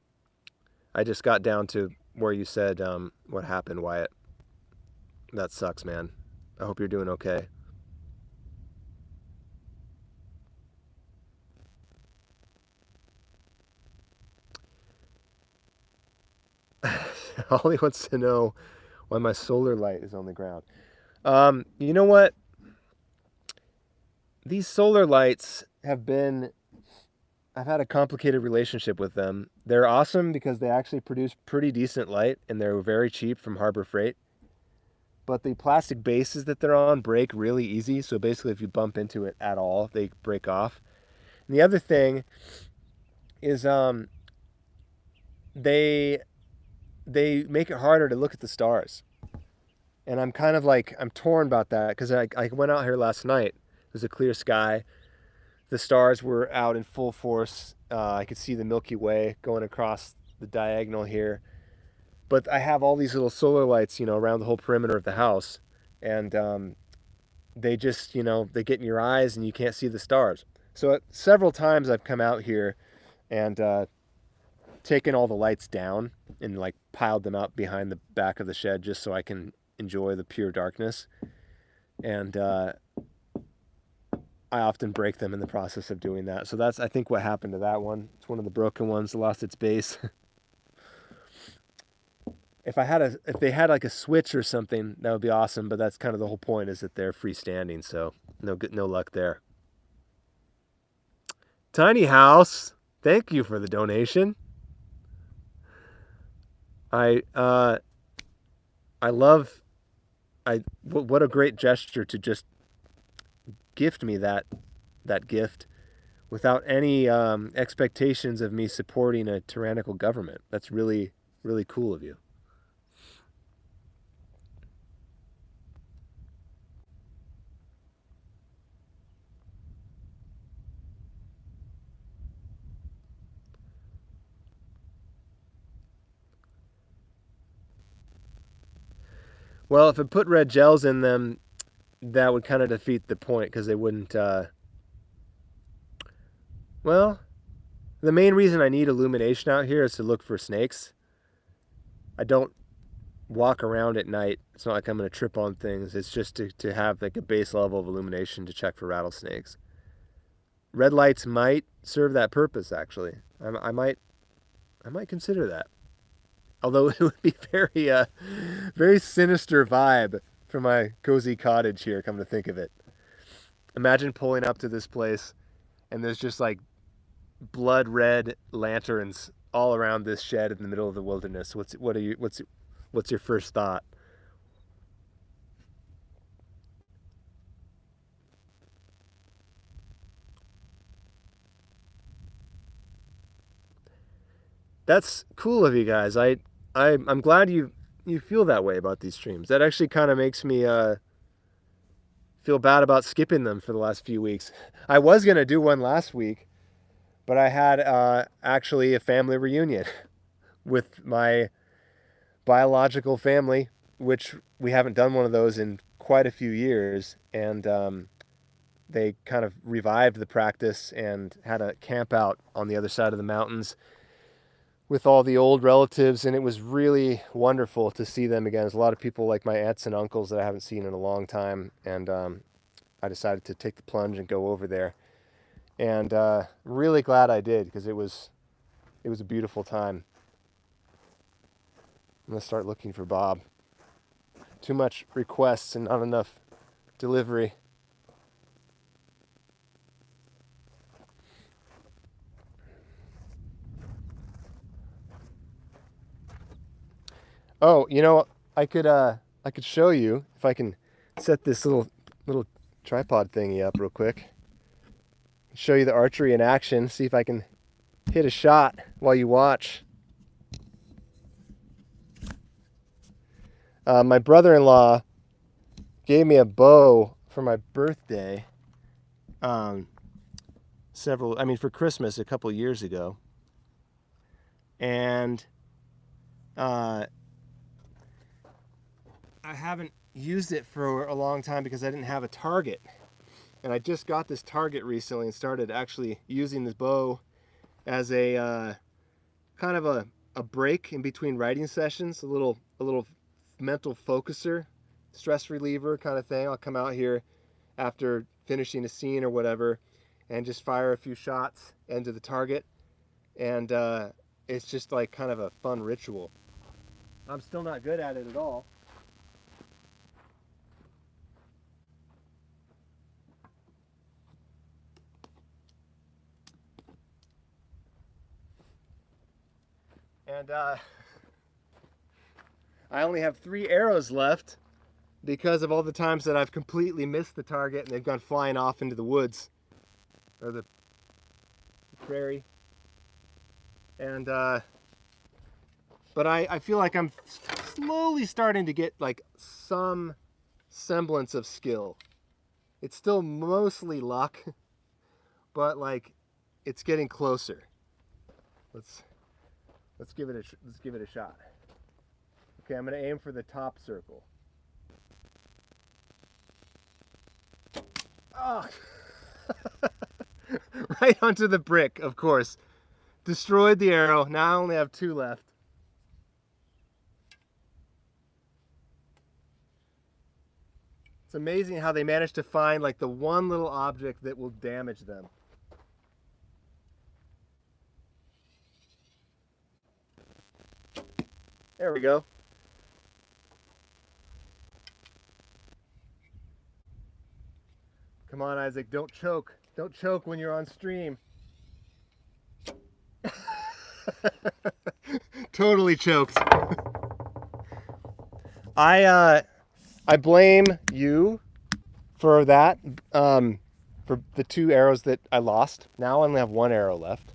I just got down to where you said what happened, Wyatt. That sucks, man. I hope you're doing okay. Holly wants to know why my solar light is on the ground. You know what? These solar lights have been. I've had a complicated relationship with them. They're awesome because they actually produce pretty decent light and they're very cheap from Harbor Freight. But the plastic bases that they're on break really easy. So basically, if you bump into it at all, they break off. And the other thing is they they make it harder to look at the stars. And I'm kind of like, I'm torn about that because I went out here last night. It was a clear sky. The stars were out in full force. I could see the Milky Way going across the diagonal here. But I have all these little solar lights, around the whole perimeter of the house. And they just, they get in your eyes and you can't see the stars. So several times I've come out here and taken all the lights down and like piled them out behind the back of the shed just so I can enjoy the pure darkness. And I often break them in the process of doing that. So that's, I think, what happened to that one. It's one of the broken ones, lost its base. If they had like a switch or something, that would be awesome. But that's kind of the whole point, is that they're freestanding. So no luck there. Tiny House, thank you for the donation. I uh, I love what a great gesture to just gift me that gift without any expectations of me supporting a tyrannical government. That's really, really cool of you. Well, if it put red gels in them, that would kind of defeat the point because they wouldn't. Well, the main reason I need illumination out here is to look for snakes. I don't walk around at night. It's not like I'm going to trip on things. It's just to have like a base level of illumination to check for rattlesnakes. Red lights might serve that purpose. Actually, I might consider that. Although it would be very sinister vibe for my cozy cottage here. Come to think of it, imagine pulling up to this place and there's just like blood red lanterns all around this shed in the middle of the wilderness. What's your first thought? That's cool of you guys. I'm glad you feel that way about these streams. That actually kind of makes me feel bad about skipping them for the last few weeks. I was gonna do one last week, but I had actually a family reunion with my biological family, which we haven't done one of those in quite a few years, and they kind of revived the practice and had a camp out on the other side of the mountains with all the old relatives, and it was really wonderful to see them again. There's a lot of people like my aunts and uncles that I haven't seen in a long time, and I decided to take the plunge and go over there, and really glad I did because it was a beautiful time. I'm gonna start looking for Bob. too much requests and not enough delivery. Oh, you know, I could show you if I can set this little tripod thingy up real quick. Show you the archery in action. See if I can hit a shot while you watch. My brother-in-law gave me a bow for my birthday. For Christmas a couple years ago, and I haven't used it for a long time because I didn't have a target. And I just got this target recently and started actually using this bow as a kind of a break in between writing sessions, a little mental focuser, stress reliever kind of thing. I'll come out here after finishing a scene or whatever and just fire a few shots into the target, and it's just like kind of a fun ritual. I'm still not good at it at all. And I only have 3 arrows left because of all the times that I've completely missed the target and they've gone flying off into the woods or the prairie. And but I feel like I'm slowly starting to get like some semblance of skill. It's still mostly luck, but like it's getting closer. Let's give it a shot. Okay, I'm going to aim for the top circle. Oh. Right onto the brick, of course. Destroyed the arrow. Now I only have 2 left. It's amazing how they manage to find like the one little object that will damage them. There we go. Come on, Isaac, don't choke. Don't choke when you're on stream. Totally choked. I blame you for that, for the 2 arrows that I lost. Now I only have 1 arrow left.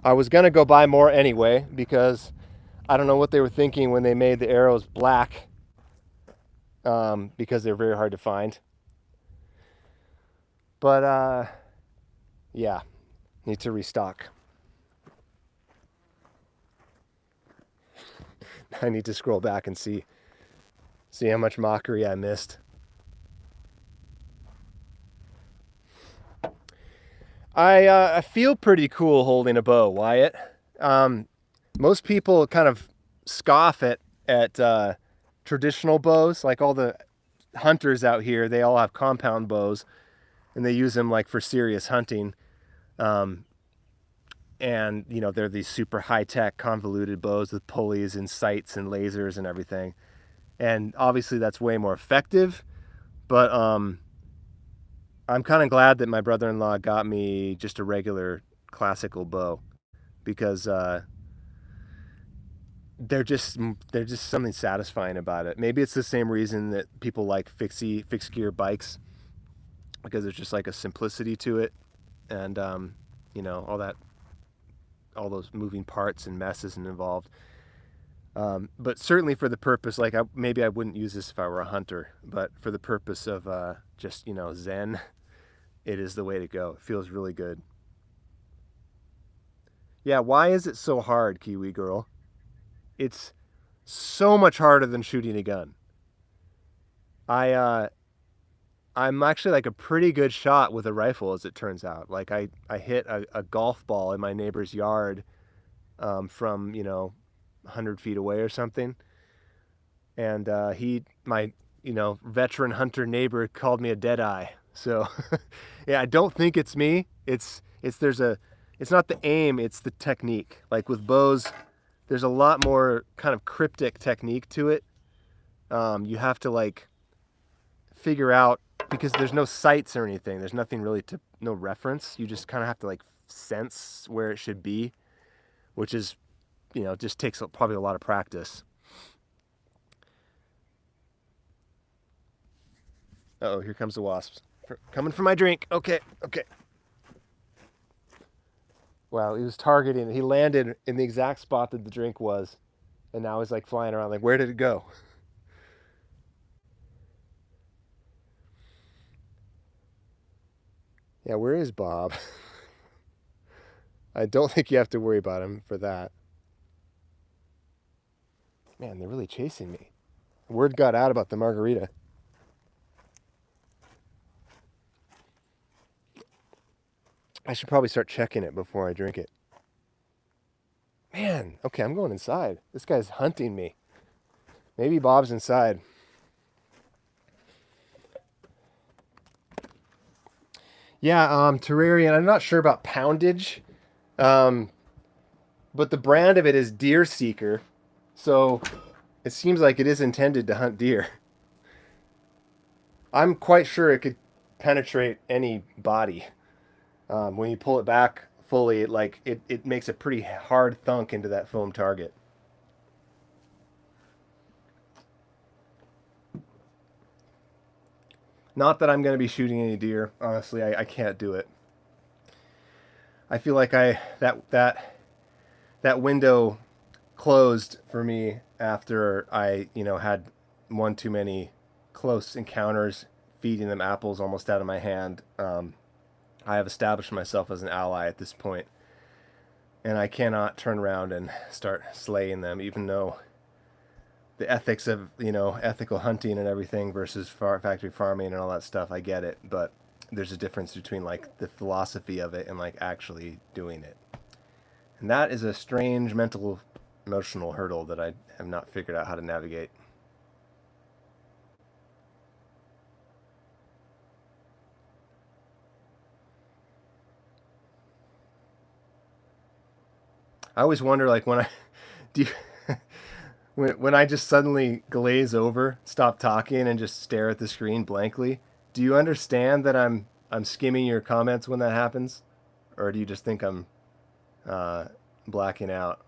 I was gonna go buy more anyway because I don't know what they were thinking when they made the arrows black, because they're very hard to find. But yeah, need to restock. I need to scroll back and see how much mockery I missed. I feel pretty cool holding a bow, Wyatt. Most people kind of scoff at traditional bows. Like all the hunters out here, they all have compound bows, and they use them like for serious hunting. And you know, they're these super high-tech convoluted bows with pulleys and sights and lasers and everything. And obviously that's way more effective, but I'm kind of glad that my brother-in-law got me just a regular classical bow, because they're just something satisfying about it. Maybe it's the same reason that people like fixed gear bikes, because there's just like a simplicity to it, and you know, all those moving parts and messes involved. But certainly for the purpose, like maybe I wouldn't use this if I were a hunter, but for the purpose of just, you know, zen, it is the way to go. It feels really good. Yeah, why is it so hard, Kiwi Girl? It's so much harder than shooting a gun. I'm actually like a pretty good shot with a rifle, as it turns out. Like I hit a golf ball in my neighbor's yard from, you know, 100 feet away or something. And my, you know, veteran hunter neighbor called me a deadeye. So yeah, I don't think it's me. It's not the aim, it's the technique. Like with bows, there's a lot more kind of cryptic technique to it. You have to like figure out, because there's no sights or anything. There's nothing really to, no reference. You just kind of have to like sense where it should be, which is, just takes probably a lot of practice. Oh, here comes the wasps. Coming for my drink. Okay, okay. Wow, he was targeting. He landed in the exact spot that the drink was, and now he's like flying around. Like, where did it go? Yeah, where is Bob? I don't think you have to worry about him for that. Man, they're really chasing me. Word got out about the margarita. I should probably start checking it before I drink it. Man, okay, I'm going inside. This guy's hunting me. Maybe Bob's inside. Yeah, Terrarian. I'm not sure about poundage, um, but the brand of it is Deer Seeker, so it seems like it is intended to hunt deer. I'm quite sure it could penetrate any body. When you pull it back fully, it makes a pretty hard thunk into that foam target. Not that I'm going to be shooting any deer. Honestly, I can't do it. I feel like that window closed for me after I had one too many close encounters, feeding them apples almost out of my hand. I have established myself as an ally at this point, and I cannot turn around and start slaying them, even though the ethics of ethical hunting and everything versus factory farming and all that stuff, I get it, but there's a difference between like the philosophy of it and like actually doing it, and that is a strange emotional hurdle that I have not figured out how to navigate. I always wonder, like, when I do you, when I just suddenly glaze over, stop talking, and just stare at the screen blankly. Do you understand that I'm skimming your comments when that happens, or do you just think I'm uh, blacking out?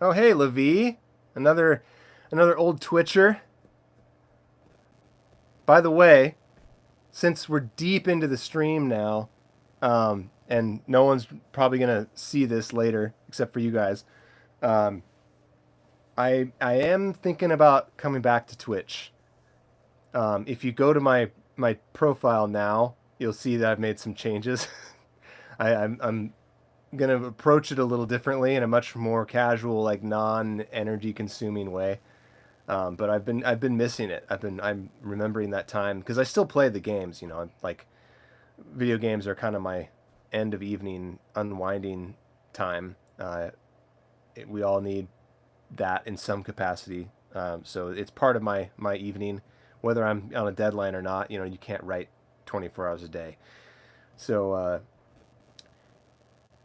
Oh, hey, Levi, another another old Twitcher. By the way, since we're deep into the stream now, and no one's probably gonna see this later except for you guys, um, I am thinking about coming back to Twitch. If you go to my profile now, you'll see that I've made some changes. I'm gonna approach it a little differently in a much more casual, like non-energy consuming way. But I've been missing it. I'm remembering that time because I still play the games. Like video games are kind of my end of evening unwinding time. We all need that in some capacity. So it's part of my evening, whether I'm on a deadline or not. You can't write 24 hours a day. So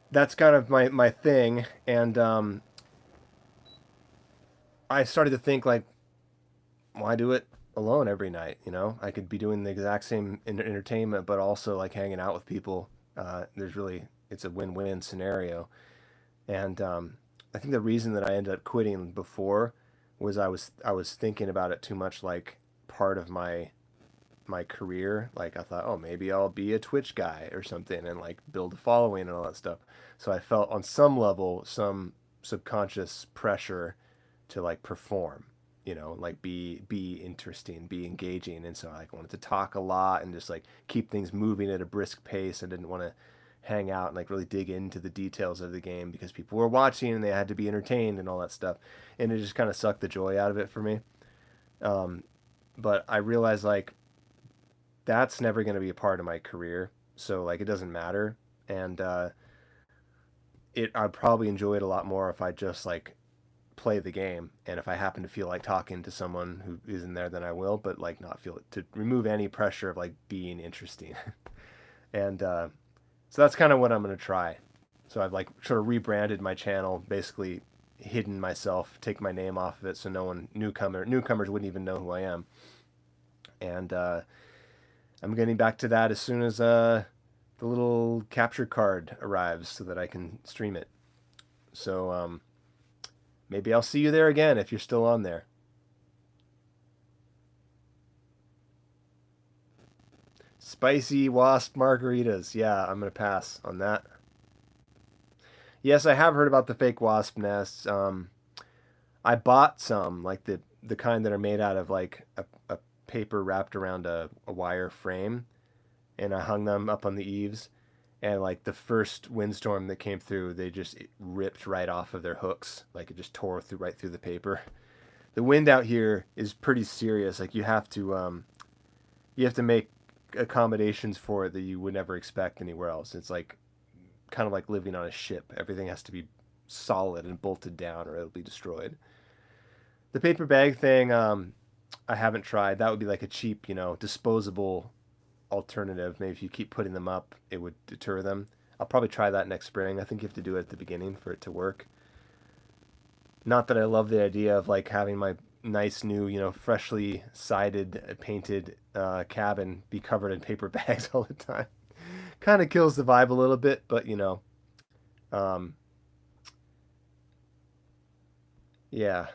that's kind of my thing. And I started to think, like, why do it alone every night? I could be doing the exact same entertainment, but also like hanging out with people. It's a win-win scenario. And I think the reason that I ended up quitting before was I was thinking about it too much, like part of my career. Like I thought, oh, maybe I'll be a Twitch guy or something and like build a following and all that stuff. So I felt on some level some subconscious pressure to like perform, like be interesting, be engaging, and so like, I wanted to talk a lot and just like keep things moving at a brisk pace. I didn't want to hang out and like really dig into the details of the game because people were watching and they had to be entertained and all that stuff, and it just kind of sucked the joy out of it for me. Um, but I realized, like, that's never going to be a part of my career, so like it doesn't matter, and I'd probably enjoy it a lot more if I just like play the game. And if I happen to feel like talking to someone who is in there, then I will, but like not feel it, to remove any pressure of like being interesting. And so that's kind of what I'm going to try. So I've like sort of rebranded my channel, basically hidden myself, take my name off of it so no one newcomers wouldn't even know who I am. And I'm getting back to that as soon as the little capture card arrives so that I can stream it. So maybe I'll see you there again if you're still on there. Spicy wasp margaritas. Yeah, I'm going to pass on that. Yes, I have heard about the fake wasp nests. I bought some, like the kind that are made out of like a paper wrapped around a wire frame, and I hung them up on the eaves. And like the first windstorm that came through, they just ripped right off of their hooks. Like it just tore through right through the paper. The wind out here is pretty serious. Like you have to make accommodations for it that you would never expect anywhere else. It's like kind of like living on a ship. Everything has to be solid and bolted down, or it'll be destroyed. The paper bag thing, I haven't tried. That would be like a cheap, disposable alternative. Maybe if you keep putting them up, it would deter them. I'll probably try that next spring. I think you have to do it at the beginning for it to work. Not that I love the idea of like having my nice new, freshly sided, painted cabin be covered in paper bags all the time. Kind of kills the vibe a little bit, but um, yeah.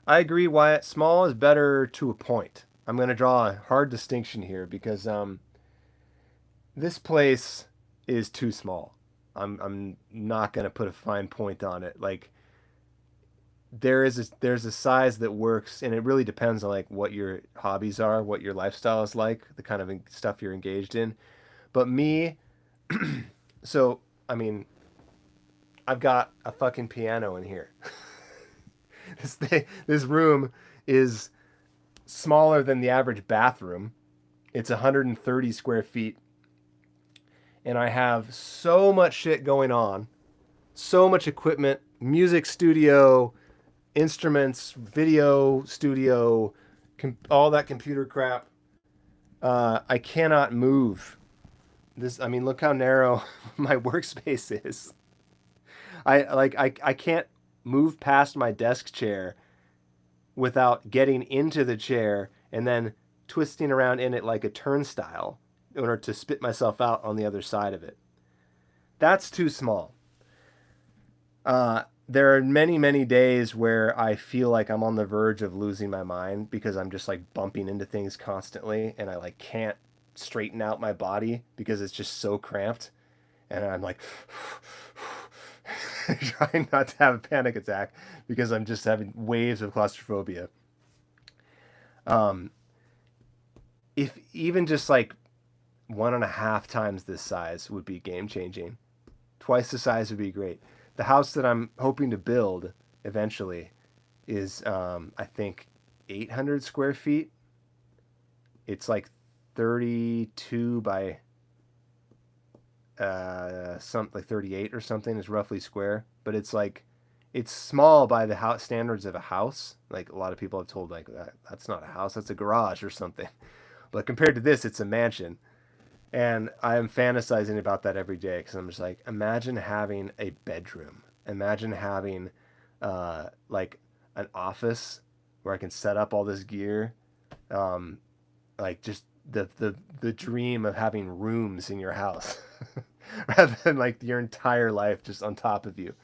I agree, Wyatt. Small is better to a point. I'm going to draw a hard distinction here because this place is too small. I'm not going to put a fine point on it. Like there's a size that works, and it really depends on like what your hobbies are, what your lifestyle is like, the kind of stuff you're engaged in. But me, so I mean, I've got a fucking piano in here. This room is smaller than the average bathroom. It's 130 square feet. And I have so much shit going on, so much equipment, music studio, instruments, video studio, all that computer crap. I cannot move. I mean, look how narrow my workspace is. I can't move past my desk chair without getting into the chair and then twisting around in it like a turnstile in order to spit myself out on the other side of it. That's too small. There are many, many days where I feel like I'm on the verge of losing my mind because I'm just like bumping into things constantly and I like can't straighten out my body because it's just so cramped. And I'm like trying not to have a panic attack because I'm just having waves of claustrophobia. If even just like 1.5 times this size would be game changing. Twice the size would be great. The house that I'm hoping to build eventually is, I think, 800 square feet. It's like 32 by something like 38 or something is roughly square, but it's small by the house standards of a house. Like a lot of people have told like that's not a house, that's a garage or something. But compared to this, it's a mansion. And I am fantasizing about that every day because I'm just like, imagine having a bedroom. Imagine having like an office where I can set up all this gear. Like just the dream of having rooms in your house rather than like your entire life just on top of you.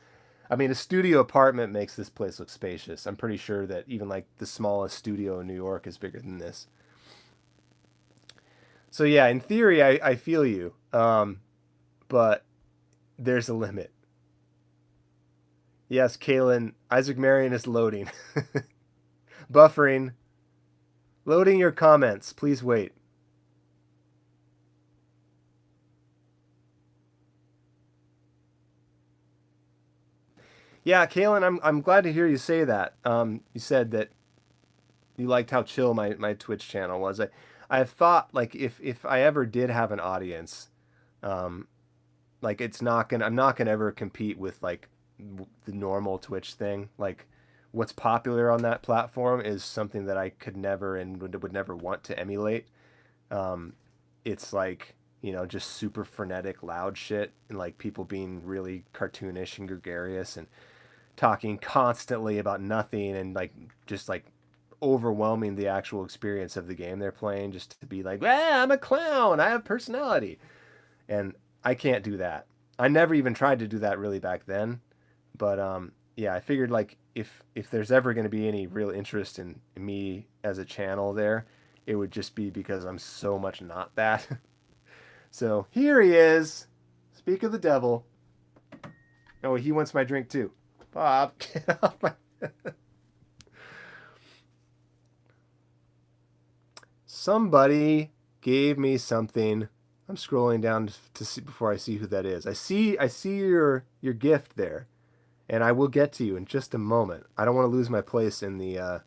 I mean, a studio apartment makes this place look spacious. I'm pretty sure that even like the smallest studio in New York is bigger than this. So yeah, in theory, I feel you, but there's a limit. Yes, Kalen, Isaac Marion is loading. Buffering. Loading your comments. Please wait. Yeah, Kalen, I'm glad to hear you say that. You said that you liked how chill my Twitch channel was. I have thought like if I ever did have an audience, Um, like I'm not gonna ever compete with like the normal Twitch thing. Like what's popular on that platform is something that I could never and would never want to emulate. Um, it's like, you know, just super frenetic, loud shit, and like people being really cartoonish and gregarious and talking constantly about nothing and like just like overwhelming the actual experience of the game they're playing just to be like, ah, I'm a clown, I have personality. And I can't do that. I never even tried to do that really back then, but yeah, I figured like if there's ever going to be any real interest in me as a channel there, it would just be because I'm so much not that. So here he is. Speak of the devil. Oh, he wants my drink too. Bob, get off my. Somebody gave me something. I'm scrolling down to see before I see who that is. I see your gift there, and I will get to you in just a moment. I don't want to lose my place in the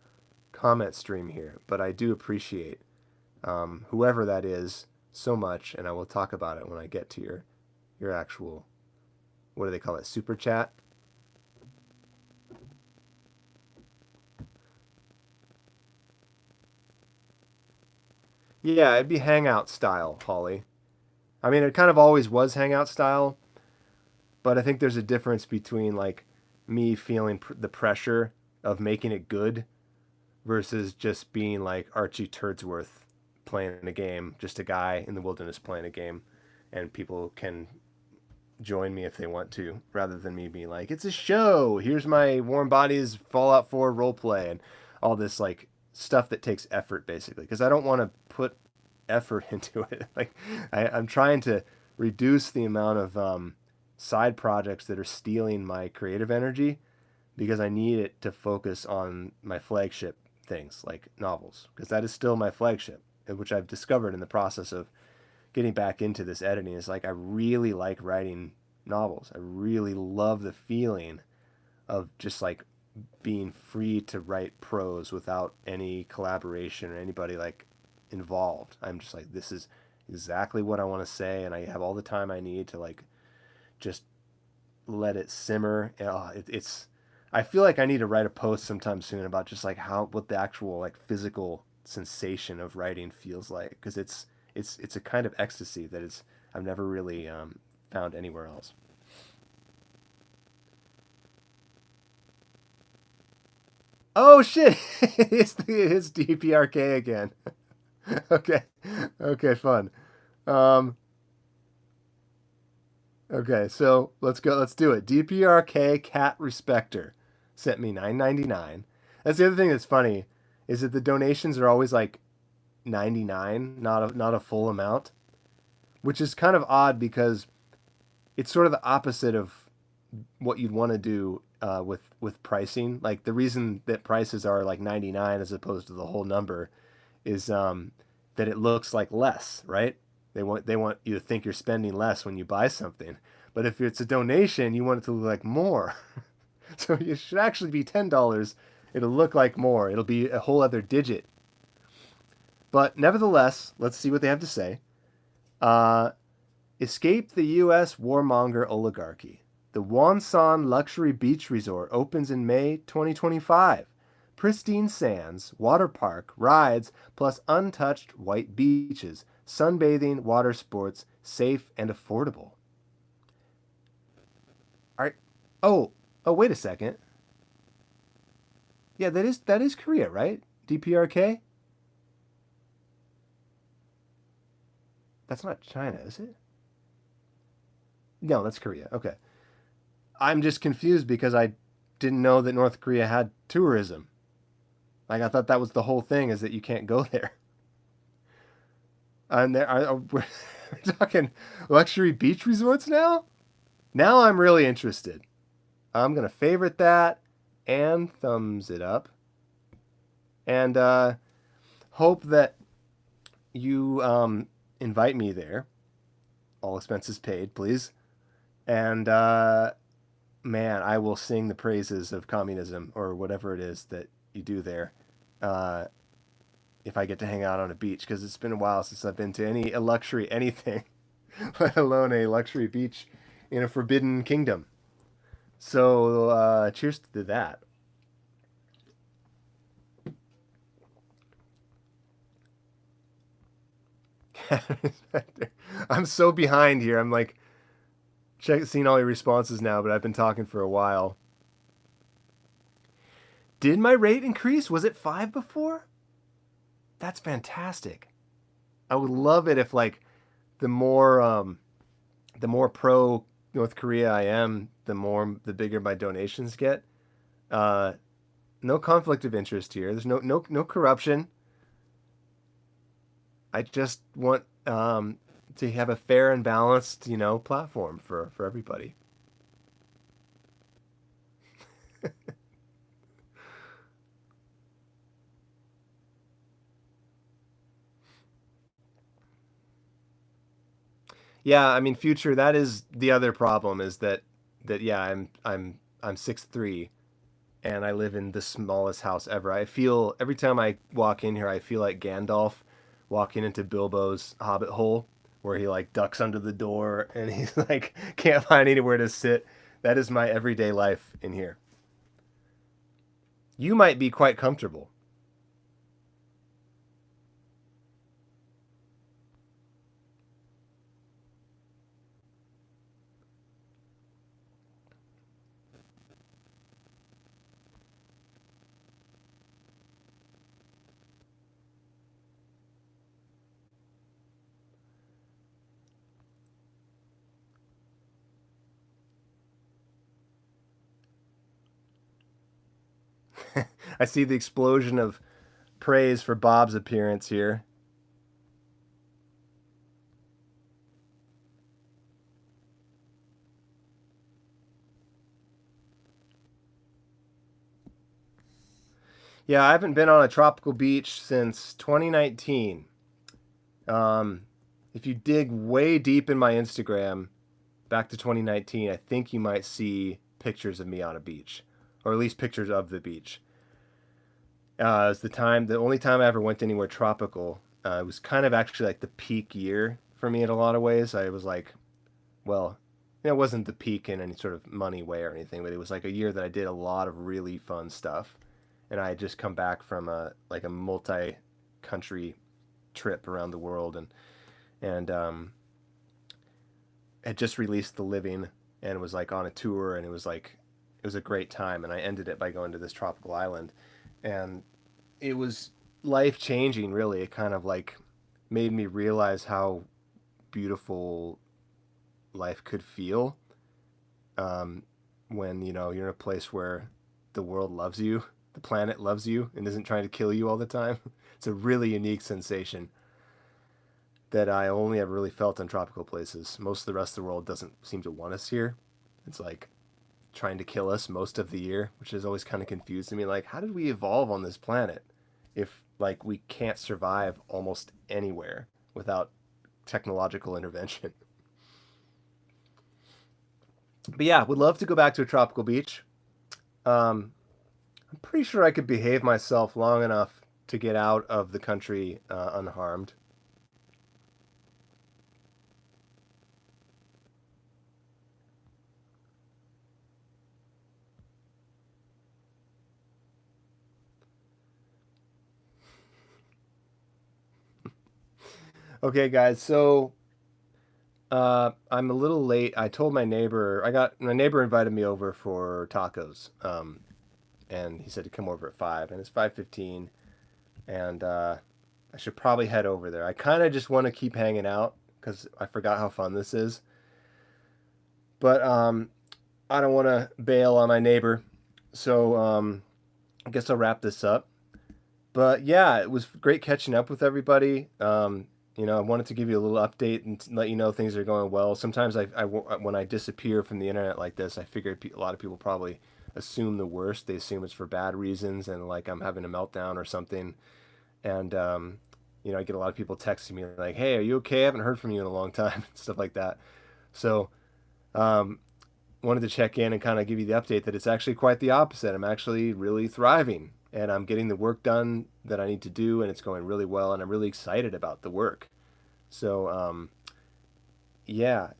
comment stream here, but I do appreciate whoever that is so much, and I will talk about it when I get to your actual, what do they call it, super chat. Yeah, it'd be Hangout style, Holly. I mean, it kind of always was Hangout style, but I think there's a difference between like me feeling the pressure of making it good versus just being like Archie Turdsworth playing a game, just a guy in the wilderness playing a game, and people can join me if they want to, rather than me being like, it's a show. Here's my Warm Bodies Fallout 4 roleplay and all this like stuff that takes effort, basically. Because I don't want to put effort into it. Like I'm trying to reduce the amount of side projects that are stealing my creative energy because I need it to focus on my flagship things like novels, because that is still my flagship, which I've discovered in the process of getting back into this editing. Is like I really like writing novels. I really love the feeling of just like being free to write prose without any collaboration or anybody like involved. I'm just like, this is exactly what I want to say, and I have all the time I need to like just let it simmer. It's I feel like I need to write a post sometime soon about just like how what the actual like physical sensation of writing feels like, because it's a kind of ecstasy that is I've never really found anywhere else. Oh shit! It's DPRK again. Okay, okay, fun. Um, okay, so let's go. Let's do it. DPRK Cat Respecter sent me 9.99. That's the other thing that's funny is that the donations are always like 99, not a full amount, which is kind of odd because it's sort of the opposite of what you'd want to do with pricing. Like the reason that prices are like 99 as opposed to the whole number is that it looks like less, right? They want you to think you're spending less when you buy something. But if it's a donation, you want it to look like more. So it should actually be $10. It'll look like more. It'll be a whole other digit. But nevertheless, let's see what they have to say. Uh, Escape the U.S. warmonger oligarchy. The Wonsan Luxury Beach Resort opens in May 2025. Pristine sands, water park, rides, plus untouched white beaches, sunbathing, water sports, safe and affordable. All right. Oh, oh, wait a second. Yeah, that is Korea, right? DPRK? That's not China, is it? No, that's Korea. Okay. I'm just confused because I didn't know that North Korea had tourism. Like I thought that was the whole thing, is that you can't go there. And we're talking luxury beach resorts now. Now I'm really interested. I'm gonna favorite that and thumbs it up, and hope that you invite me there. All expenses paid, please. And man, I will sing the praises of communism or whatever it is that you do there. Uh, if I get to hang out on a beach, because it's been a while since I've been to any a luxury anything. let alone a luxury beach in a forbidden kingdom. So, cheers to that. I'm so behind here. I'm like seeing all your responses now, but I've been talking for a while. Did my rate increase? Was it 5 before? That's fantastic. I would love it if like the more the more pro North Korea I am, the bigger my donations get. Uh, no conflict of interest here. There's no corruption. I just want to have a fair and balanced, platform for everybody. Yeah, I mean, future. That is the other problem is that yeah, I'm 6'3" and I live in the smallest house ever. I feel every time I walk in here, I feel like Gandalf walking into Bilbo's Hobbit hole, where he like ducks under the door and he's like can't find anywhere to sit. That is my everyday life in here. You might be quite comfortable. I see the explosion of praise for Bob's appearance here. Yeah, I haven't been on a tropical beach since 2019. Um, if you dig way deep in my Instagram, back to 2019, I think you might see pictures of me on a beach, or at least pictures of the beach. It was the only time I ever went anywhere tropical. It was kind of actually like the peak year for me in a lot of ways. I was like, well, it wasn't the peak in any sort of money way or anything, but it was like a year that I did a lot of really fun stuff, and I had just come back from a multi-country trip around the world, and had just released The Living and was like on a tour, and it was a great time, and I ended it by going to this tropical island, and it was life changing. Really, it kind of like made me realize how beautiful life could feel um, when you're in a place where the world loves you, the planet loves you, and isn't trying to kill you all the time. It's a really unique sensation that I only ever really felt in tropical places. Most of the rest of the world doesn't seem to want us here. It's like trying to kill us most of the year, which is always kind of confusing me. Like, how did we evolve on this planet if like we can't survive almost anywhere without technological intervention? But yeah, would love to go back to a tropical beach. Um, I'm pretty sure I could behave myself long enough to get out of the country unharmed. Okay, guys. So I'm a little late. I told my neighbor. I got my neighbor invited me over for tacos. And he said to come over at 5, and it's 5:15, and I should probably head over there. I kind of just want to keep hanging out because I forgot how fun this is, but I don't want to bail on my neighbor, so I guess I'll wrap this up. But yeah, it was great catching up with everybody. I wanted to give you a little update and let you know things are going well. Sometimes when I disappear from the internet like this, I figure a lot of people probably assume the worst. They assume it's for bad reasons and like I'm having a meltdown or something. And I get a lot of people texting me like, "Hey, are you okay? I haven't heard from you in a long time," stuff like that. So um, wanted to check in and kind of give you the update that it's actually quite the opposite. I'm actually really thriving and I'm getting the work done that I need to do, and it's going really well, and I'm really excited about the work. So yeah,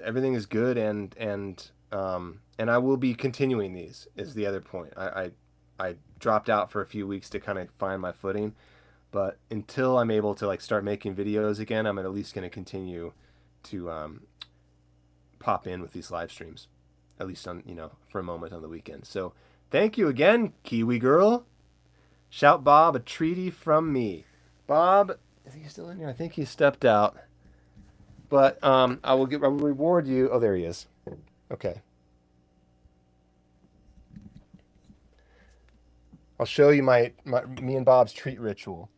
everything is good, and I will be continuing these. Is the other point. I dropped out for a few weeks to kind of find my footing, but until I'm able to like start making videos again, I'm at least going to continue to pop in with these live streams, at least on for a moment on the weekend. So thank you again, Kiwi girl. Shout Bob a treaty from me. Bob, is he still in here? I think he stepped out. But I will reward you. Oh, there he is. Okay. I'll show you me and Bob's treat ritual.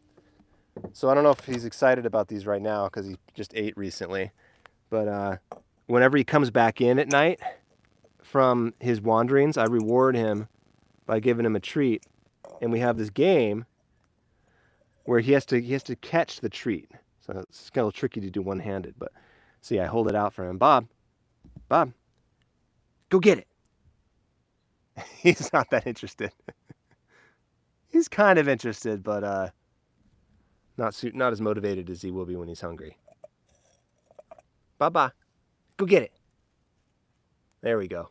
So I don't know if he's excited about these right now because he just ate recently. But whenever he comes back in at night from his wanderings, I reward him by giving him a treat, and we have this game where he has to catch the treat. So it's kind of tricky to do one-handed, but see, I hold it out for him. Bob, go get it. He's not that interested. He's kind of interested, but not as motivated as he will be when he's hungry. Baba, go get it. There we go.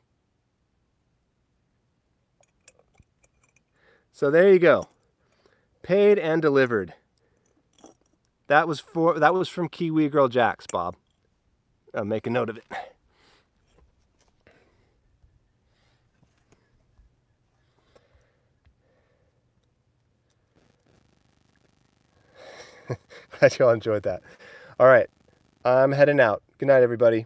So there you go. Paid and delivered. That was from Kiwi Girl Jax, Bob. I'll make a note of it. Glad you all enjoyed that. All right, I'm heading out. Good night, everybody.